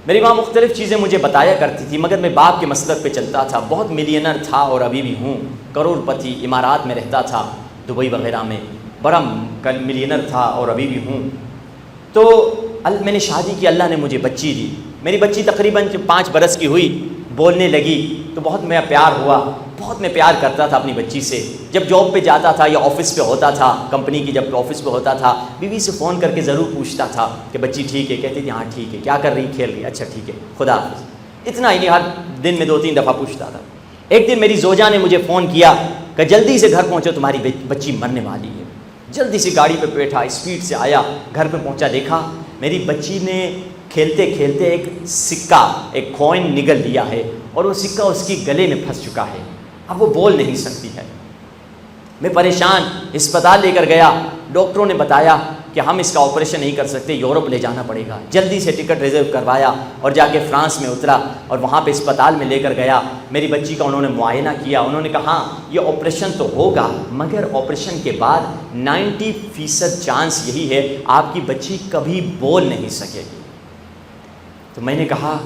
میری ماں مختلف چیزیں مجھے بتایا کرتی تھی مگر میں باپ کے مسلک پہ چلتا تھا. بہت ملینر تھا اور ابھی بھی ہوں، کروڑ پتی، امارات میں رہتا تھا، دبئی وغیرہ میں بڑا ملینر تھا اور ابھی بھی ہوں. تو میں نے شادی کی، اللہ نے مجھے بچی دی. میری بچی تقریباً 5 برس کی ہوئی، بولنے لگی تو بہت میرا پیار ہوا، بہت میں پیار کرتا تھا اپنی بچی سے. جب جاب پہ جاتا تھا یا آفس پہ ہوتا تھا، کمپنی کی جب آفس پہ ہوتا تھا، بیوی سے فون کر کے ضرور پوچھتا تھا کہ بچی ٹھیک ہے؟ کہتی تھی ہاں ٹھیک ہے. کیا کر رہی؟ کھیل رہی. اچھا ٹھیک ہے، خدا حافظ. اتنا ہی نہیں، ہر دن میں 2-3 دفعہ پوچھتا تھا. ایک دن میری زوجہ نے مجھے فون کیا کہ جلدی سے گھر پہنچو، تمہاری بچی مرنے والی ہے. جلدی سے گاڑی پہ بیٹھا، اسپیڈ سے آیا، گھر پہ پہنچا، دیکھا میری بچی نے کھیلتے کھیلتے ایک سکہ، ایک کوئن نگل لیا ہے اور وہ سکہ اس کی گلے میں پھنس چکا ہے. اب وہ بول نہیں سکتی ہے. میں پریشان اسپتال لے کر گیا. ڈاکٹروں نے بتایا کہ ہم اس کا آپریشن نہیں کر سکتے، یورپ لے جانا پڑے گا. جلدی سے ٹکٹ ریزرو کروایا اور جا کے فرانس میں اترا اور وہاں پہ اسپتال میں لے کر گیا. میری بچی کا انہوں نے معائنہ کیا. انہوں نے کہا ہاں یہ آپریشن تو ہوگا مگر آپریشن کے بعد 90% چانس یہی ہے آپ کی بچی کبھی بول نہیں سکے گی. تو میں نے کہا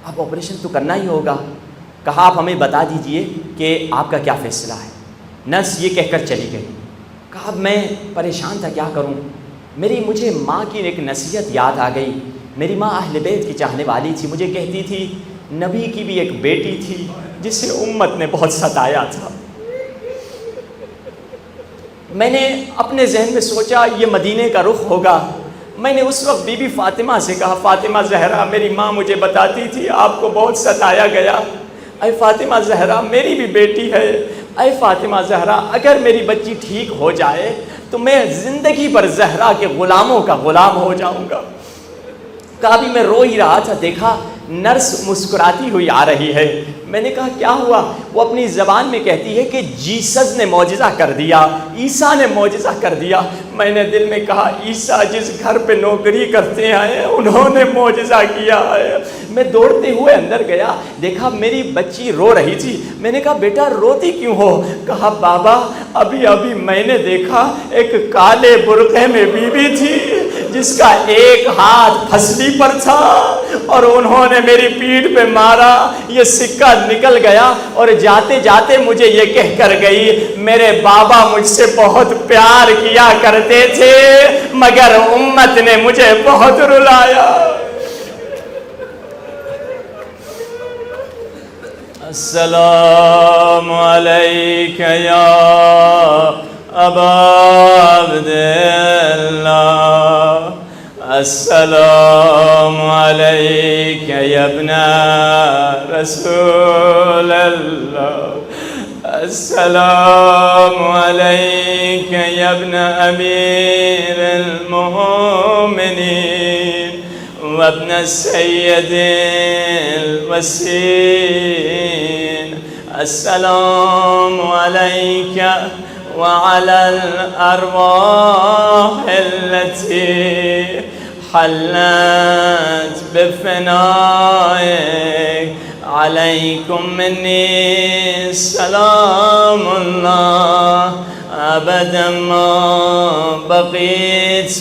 اب آپریشن تو کرنا ہی ہوگا. کہا آپ ہمیں بتا دیجئے کہ آپ کا کیا فیصلہ ہے. نرس یہ کہہ کر چلی گئی. کہا اب میں پریشان تھا کیا کروں. مجھے ماں کی ایک نصیحت یاد آ گئی. میری ماں اہل بیت کی چاہنے والی تھی. مجھے کہتی تھی نبی کی بھی ایک بیٹی تھی جسے امت نے بہت ستایا تھا. میں نے اپنے ذہن میں سوچا یہ مدینے کا رخ ہوگا. میں نے اس وقت بی بی فاطمہ سے کہا، فاطمہ زہرا میری ماں مجھے بتاتی تھی آپ کو بہت ستایا گیا، اے فاطمہ زہرا میری بھی بیٹی ہے، اے فاطمہ زہرا اگر میری بچی ٹھیک ہو جائے تو میں زندگی بھر زہرا کے غلاموں کا غلام ہو جاؤں گا۔ کہا بھی میں رو ہی رہا تھا، دیکھا نرس مسکراتی ہوئی آ رہی ہے، میں نے کہا کیا ہوا؟ وہ اپنی زبان میں کہتی ہے کہ جیسس نے معجزہ کر دیا، عیسیٰ نے معجزہ کر دیا۔ میں نے دل میں کہا عیسیٰ جس گھر پہ نوکری کرتے ہیں انہوں نے معجزہ کیا ہے۔ میں دوڑتے ہوئے اندر گیا، دیکھا میری بچی رو رہی تھی، میں نے کہا بیٹا روتی کیوں ہو؟ کہا بابا ابھی میں نے دیکھا ایک کالے برقعے میں بی بی تھی جس کا ایک ہاتھ پھسلی پر تھا اور انہوں نے میری پیٹھ پہ مارا، یہ سکہ نکل گیا اور جاتے جاتے مجھے یہ کہہ کر گئی میرے بابا مجھ سے بہت پیار کیا کرتے تھے مگر امت نے مجھے بہت رلایا۔ السلام علیک یا ابا عبداللہ، السلام علیک یا ابن رسول اللہ، السلام علیک یا ابن امیر المؤمنین وابن السید الوسین، السلام علیک وعلى الأرواح التي حلت بفنائك، عليكم مني سلام الله أبدا ما بقيت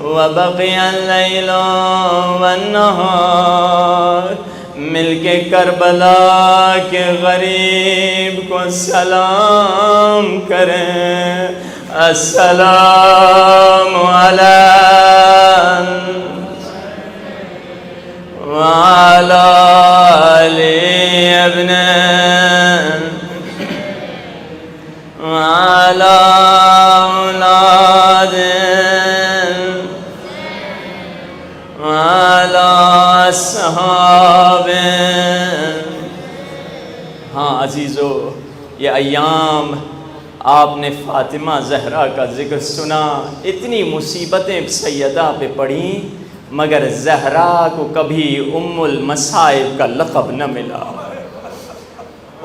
وبقي الليل والنهار، مل کے کربلا کے غریب کو سلام کریں، السلام علی وعلی علی ابن وعلی اولاد وعلی اصحاب۔ ہاں عزیزو، یہ ایام آپ نے فاطمہ زہرا کا ذکر سنا، اتنی مصیبتیں سیدہ پہ پڑیں مگر زہرا کو کبھی ام المصائب کا لقب نہ ملا۔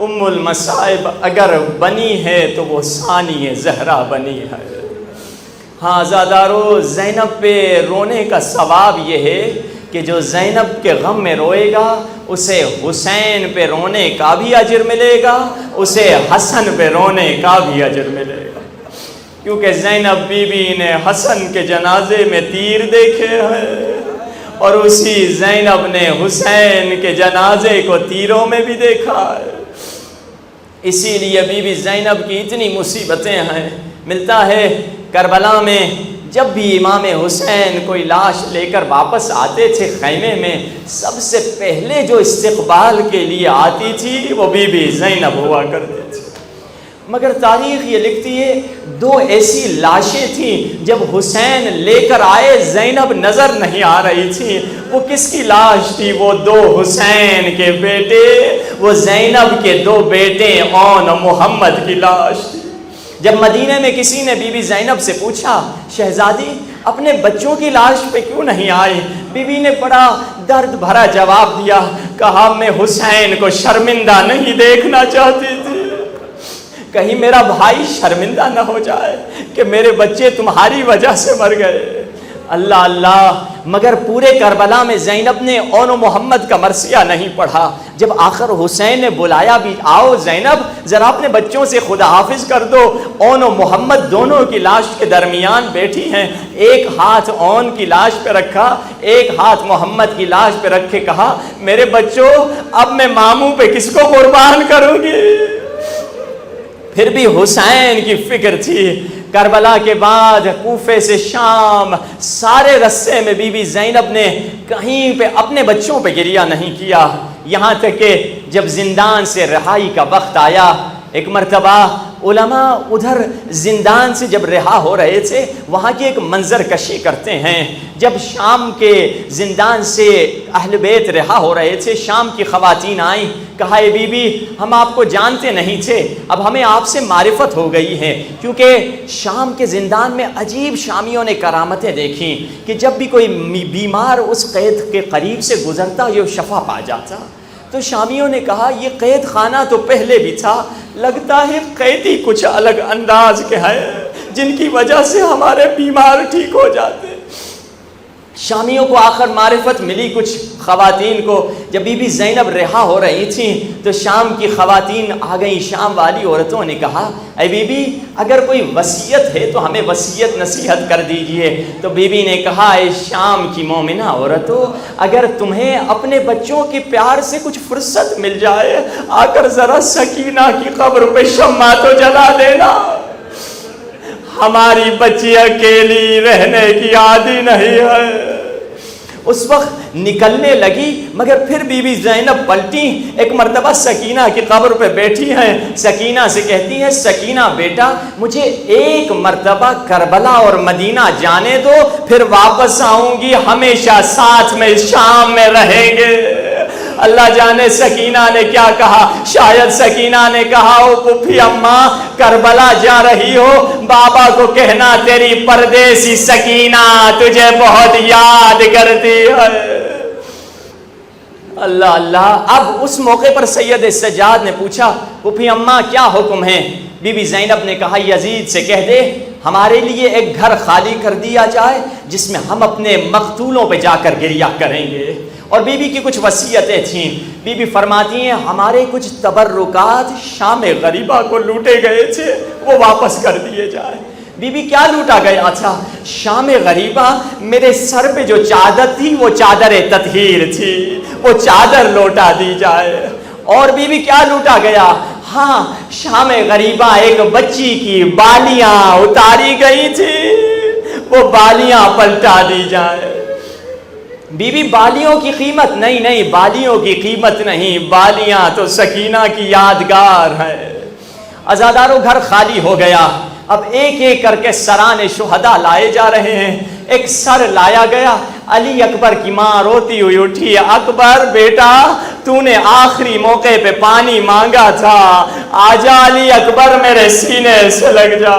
ام المصائب اگر بنی ہے تو وہ ثانی زہرا بنی ہے۔ ہاں زادارو، زینب پہ رونے کا ثواب یہ ہے کہ جو زینب کے غم میں روئے گا اسے حسین پہ رونے کا بھی اجر ملے گا، اسے حسن پہ رونے کا بھی اجر ملے گا، کیونکہ زینب بی بی نے حسن کے جنازے میں تیر دیکھے ہیں اور اسی زینب نے حسین کے جنازے کو تیروں میں بھی دیکھا ہے۔ اسی لیے بی بی زینب کی اتنی مصیبتیں ہیں۔ ملتا ہے کربلا میں جب بھی امام حسین کوئی لاش لے کر واپس آتے تھے خیمے میں، سب سے پہلے جو استقبال کے لیے آتی تھی وہ بی بی زینب ہوا کرتے تھے۔ مگر تاریخ یہ لکھتی ہے دو ایسی لاشیں تھیں جب حسین لے کر آئے زینب نظر نہیں آ رہی تھی۔ وہ کس کی لاش تھی؟ وہ دو حسین کے بیٹے، وہ زینب کے دو بیٹے اون و محمد کی لاش تھی۔ جب مدینے میں کسی نے بی بی زینب سے پوچھا شہزادی اپنے بچوں کی لاش پہ کیوں نہیں آئی، بی بی نے بڑا درد بھرا جواب دیا، کہا میں حسین کو شرمندہ نہیں دیکھنا چاہتی تھی، کہیں میرا بھائی شرمندہ نہ ہو جائے کہ میرے بچے تمہاری وجہ سے مر گئے۔ اللہ اللہ، مگر پورے کربلا میں زینب نے اون و محمد کا مرثیہ نہیں پڑھا۔ جب آخر حسین نے بلایا بھی آؤ زینب ذرا اپنے بچوں سے خدا حافظ کر دو، اون و محمد دونوں کی لاش کے درمیان بیٹھی ہیں، ایک ہاتھ اون کی لاش پہ رکھا، ایک ہاتھ محمد کی لاش پہ رکھے کہا میرے بچوں اب میں ماموں پہ کس کو قربان کروں گی؟ پھر بھی حسین کی فکر تھی۔ کربلا کے بعد کوفے سے شام سارے رستے میں بی بی زینب نے کہیں پہ اپنے بچوں پہ گریہ نہیں کیا، یہاں تک کہ جب زندان سے رہائی کا وقت آیا ایک مرتبہ علماء ادھر زندان سے جب رہا ہو رہے تھے وہاں کی ایک منظر کشی کرتے ہیں. جب شام کے زندان سے اہل بیت رہا ہو رہے تھے، شام کی خواتین آئیں، کہا اے بی بی ہم آپ کو جانتے نہیں تھے، اب ہمیں آپ سے معرفت ہو گئی ہے، کیونکہ شام کے زندان میں عجیب شامیوں نے کرامتیں دیکھیں کہ جب بھی کوئی بیمار اس قید کے قریب سے گزرتا یہ شفا پا جاتا. تو شامیوں نے کہا یہ قید خانہ تو پہلے بھی تھا، لگتا ہے قیدی کچھ الگ انداز کے ہیں جن کی وجہ سے ہمارے بیمار ٹھیک ہو جاتے. شامیوں کو آخر معرفت ملی کچھ خواتین کو. جب بی بی زینب رہا ہو رہی تھیں تو شام کی خواتین آ گئیں. شام والی عورتوں نے کہا اے بی بی اگر کوئی وصیت ہے تو ہمیں وصیت نصیحت کر دیجئے. تو بی بی نے کہا اے شام کی مومنہ عورتوں، اگر تمہیں اپنے بچوں کے پیار سے کچھ فرصت مل جائے آ کر ذرا سکینہ کی قبر پہ شمع تو جلا دینا. ہماری بچی اکیلی رہنے کی عادی نہیں ہے. اس وقت نکلنے لگی مگر پھر بی بی زینب پلٹی، ایک مرتبہ سکینہ کی قبر پہ بیٹھی ہیں. سکینہ سے کہتی ہے سکینہ بیٹا مجھے ایک مرتبہ کربلا اور مدینہ جانے دو، پھر واپس آؤں گی، ہمیشہ ساتھ میں شام میں رہیں گے. اللہ جانے سکینہ نے کیا کہا. شاید سکینہ نے کہا او پھوپھی اماں کربلا جا رہی ہو، بابا کو کہنا تیری پردیسی سکینہ تجھے بہت یاد کرتی ہے. اللہ اللہ. اب اس موقع پر سید سجاد نے پوچھا پھوپھی اماں کیا حکم ہے؟ بی بی زینب نے کہا یزید سے کہہ دے ہمارے لیے ایک گھر خالی کر دیا جائے جس میں ہم اپنے مقتولوں پہ جا کر گریہ کریں گے. اور بی بی کی کچھ وصیتیں تھیں. بی بی فرماتی ہیں ہمارے کچھ تبرکات شام غریبہ کو لوٹے گئے تھے وہ واپس کر دیے جائے. بی بی کیا لوٹا گیا تھا؟ شام غریبہ میرے سر پہ جو چادر تھی وہ چادر تطہیر تھی، وہ چادر لوٹا دی جائے. اور بی بی کیا لوٹا گیا؟ ہاں شام غریبہ ایک بچی کی بالیاں اتاری گئی تھی، وہ بالیاں پلٹا دی جائے. بی بی بالیوں کی قیمت نہیں، بالیوں کی قیمت نہیں، بالیاں تو سکینہ کی یادگار ہے. عزاداروں گھر خالی ہو گیا. اب ایک ایک کر کے سران شہداء لائے جا رہے ہیں. ایک سر لایا گیا. علی اکبر کی ماں روتی ہوئی اٹھی اکبر بیٹا تو نے آخری موقع پہ پانی مانگا تھا، آجا علی اکبر میرے سینے سے لگ جا.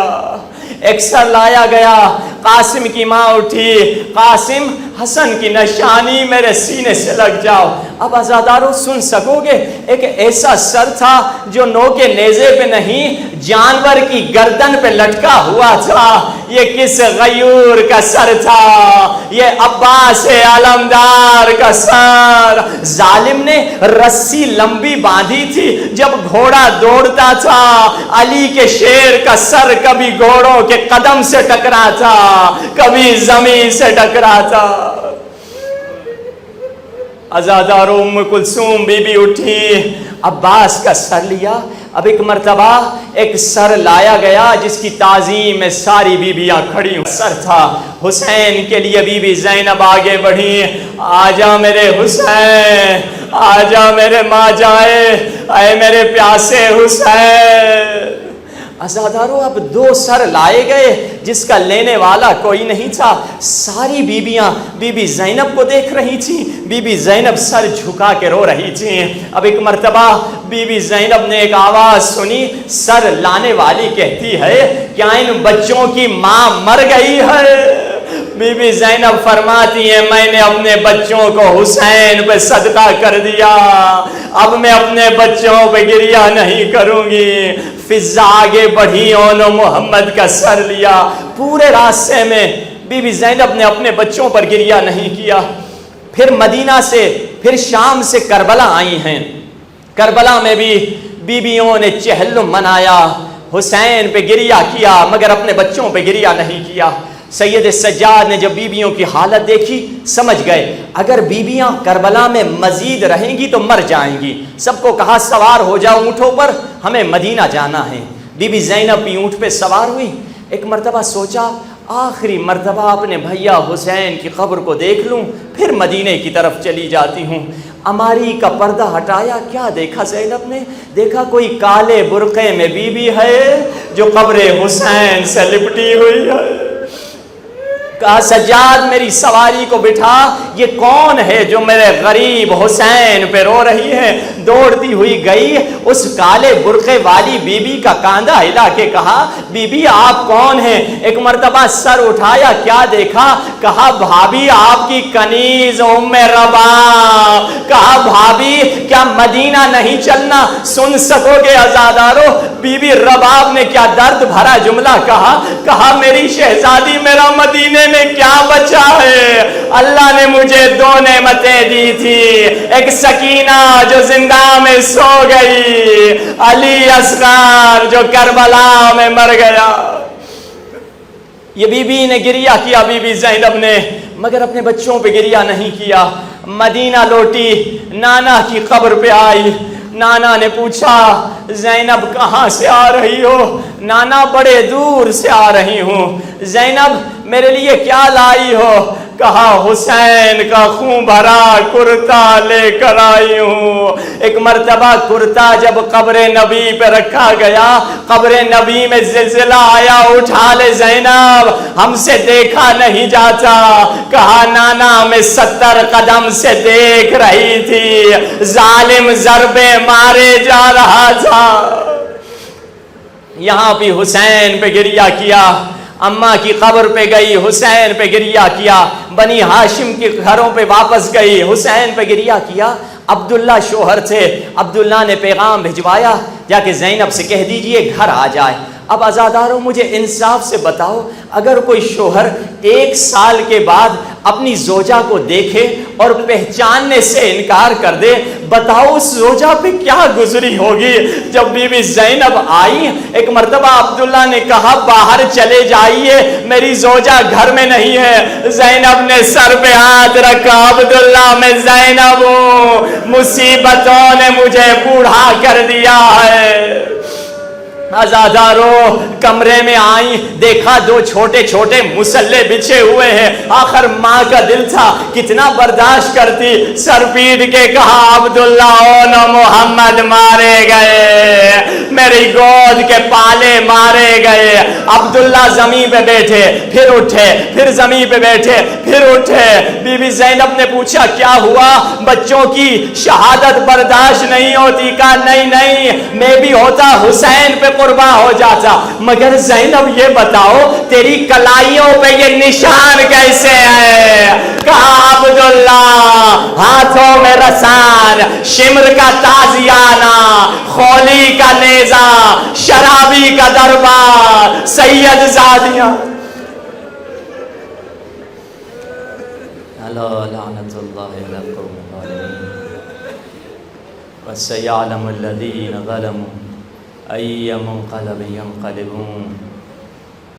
ایک سر لایا گیا. قاسم کی ماں اٹھی قاسم حسن کی نشانی میرے سینے سے لگ جاؤ. اب عزاداروں سن سکو گے ایک ایسا سر تھا جو نوک نیزے پہ نہیں جانور کی گردن پہ لٹکا ہوا تھا. یہ کس غیور کا سر تھا؟ یہ عباس علمدار کا سر. ظالم نے رسی لمبی باندھی تھی جب گھوڑا دوڑتا تھا. علی کے شیر کا سر کبھی گھوڑوں کے قدم سے ٹکراتا کبھی زمین سے ٹکراتا. عزاداروں ام کلثوم بی بی اٹھی عباس کا سر لیا. اب ایک مرتبہ ایک سر لایا گیا جس کی تعظیم میں ساری بیبیاں کھڑی. سر تھا حسین کے لیے. بی بی زینب آگے بڑھی آجا میرے حسین، آجا میرے ماں جائے، اے میرے پیاسے حسین. عزاداروں اب دو سر لائے گئے جس کا لینے والا کوئی نہیں تھا. ساری بیبیاں بی بی زینب کو دیکھ رہی تھیں. بی بی زینب سر جھکا کے رو رہی تھیں. اب ایک مرتبہ بی بی زینب نے ایک آواز سنی. سر لانے والی کہتی ہے کیا ان بچوں کی ماں مر گئی ہے؟ بی بی زینب فرماتی ہے میں نے اپنے بچوں کو حسین پہ صدقہ کر دیا، اب میں اپنے بچوں پہ گریہ نہیں کروں گی. فضا آگے بڑھی اون محمد کا سر لیا. پورے راستے میں بی بی زینب نے اپنے بچوں پر گریہ نہیں کیا. پھر مدینہ سے پھر شام سے کربلا آئی ہیں. کربلا میں بھی بیبیوں نے چہل منایا، حسین پہ گریہ کیا مگر اپنے بچوں پہ گریہ نہیں کیا. سید سجاد نے جب بیبیوں کی حالت دیکھی سمجھ گئے اگر بیبیاں کربلا میں مزید رہیں گی تو مر جائیں گی. سب کو کہا سوار ہو جاؤ اونٹوں پر، ہمیں مدینہ جانا ہے. بی بی زینب بھی اونٹ پہ سوار ہوئی. ایک مرتبہ سوچا آخری مرتبہ اپنے بھیا حسین کی قبر کو دیکھ لوں پھر مدینے کی طرف چلی جاتی ہوں. اماری کا پردہ ہٹایا، کیا دیکھا زینب نے؟ دیکھا کوئی کالے برقعے میں بی بی ہے جو قبر حسین سے لپٹی ہوئی ہے۔ کہا سجاد میری سواری کو بٹھا، یہ کون ہے جو میرے غریب حسین پہ رو رہی ہے؟ دوڑتی ہوئی گئی، اس کالے برقعے والی بی بی کا کاندھا ہلا کے کہا بی بی آپ کون ہیں؟ ایک مرتبہ سر اٹھایا، کیا دیکھا؟ کہا بھابی آپ کی کنیز ام ربا۔ کہا بھابی کیا مدینہ نہیں چلنا؟ سن سکو گے عزادارو، بی بی رباب نے کیا درد بھرا جملہ کہا میری شہزادی میرا مدینے میں کیا بچا ہے؟ اللہ نے مجھے دو نعمتیں دی تھی، ایک سکینہ جو زندہ میں سو گئی، علی اصغر جو کربلا میں مر گیا۔ یہ بی بی نے گریہ کیا، بی بی زینب نے، مگر اپنے بچوں پہ گریہ نہیں کیا۔ مدینہ لوٹی، نانا کی قبر پہ آئی، نانا نے پوچھا زینب کہاں سے آ رہی ہو؟ نانا بڑے دور سے آ رہی ہوں۔ زینب میرے لیے کیا لائی ہو؟ کہا حسین کا خون بھرا کرتا لے کر آئی ہوں۔ ایک مرتبہ کرتا جب قبر نبی پہ رکھا گیا، قبر نبی میں زلزلہ آیا، اٹھا لے زینب ہم سے دیکھا نہیں جاتا۔ کہا نانا میں 70 قدم سے دیکھ رہی تھی، ظالم ضربیں مارے جا رہا تھا۔ یہاں بھی حسین پہ گریہ کیا، اماں کی قبر پہ گئی، حسین پہ گریہ کیا، بنی ہاشم کے گھروں پہ واپس گئی، حسین پہ گریہ کیا۔ عبداللہ شوہر تھے، عبداللہ نے پیغام بھجوایا جا کہ زینب سے کہہ دیجئے گھر آ جائے۔ اب عزاداروں مجھے انصاف سے بتاؤ، اگر کوئی شوہر 1 سال کے بعد اپنی زوجہ کو دیکھے اور پہچاننے سے انکار کر دے، بتاؤ اس زوجہ پہ کیا گزری ہوگی؟ جب بی بی زینب آئی، ایک مرتبہ عبداللہ نے کہا باہر چلے جائیے، میری زوجہ گھر میں نہیں ہے۔ زینب نے سر پہ ہاتھ رکھا، عبداللہ میں زینب ہوں، مصیبتوں نے مجھے بوڑھا کر دیا ہے۔ عزادارو کمرے میں آئیں، دیکھا 2 چھوٹے چھوٹے مسلے بچھے ہوئے ہیں۔ آخر ماں کا دل تھا کتنا برداشت کرتی، سر پیٹ کے کہا عبداللہ اون محمد مارے گئے، میری گود کے پالے مارے گئے۔ عبداللہ زمین پہ بیٹھے، پھر اٹھے، پھر زمین پہ بیٹھے، پھر اٹھے۔ بی بی زینب نے پوچھا کیا ہوا؟ بچوں کی شہادت برداشت نہیں ہوتی؟ کہا نہیں میں بھی ہوتا حسین پہ قربان ہو جاتا، مگر زینب یہ بتاؤ تیری کلائیوں پہ یہ نشان کیسے ہے؟ کہا عبداللہ ہاتھوں میں رسان، شمر کا تازیانہ، خولی کا نیزہ، شرابی کا دربار، سید زادیاں۔ الا لعنت اللہ علی القوم الظالمین وسیعلم الذین ظلموا أي منقلب ينقلبون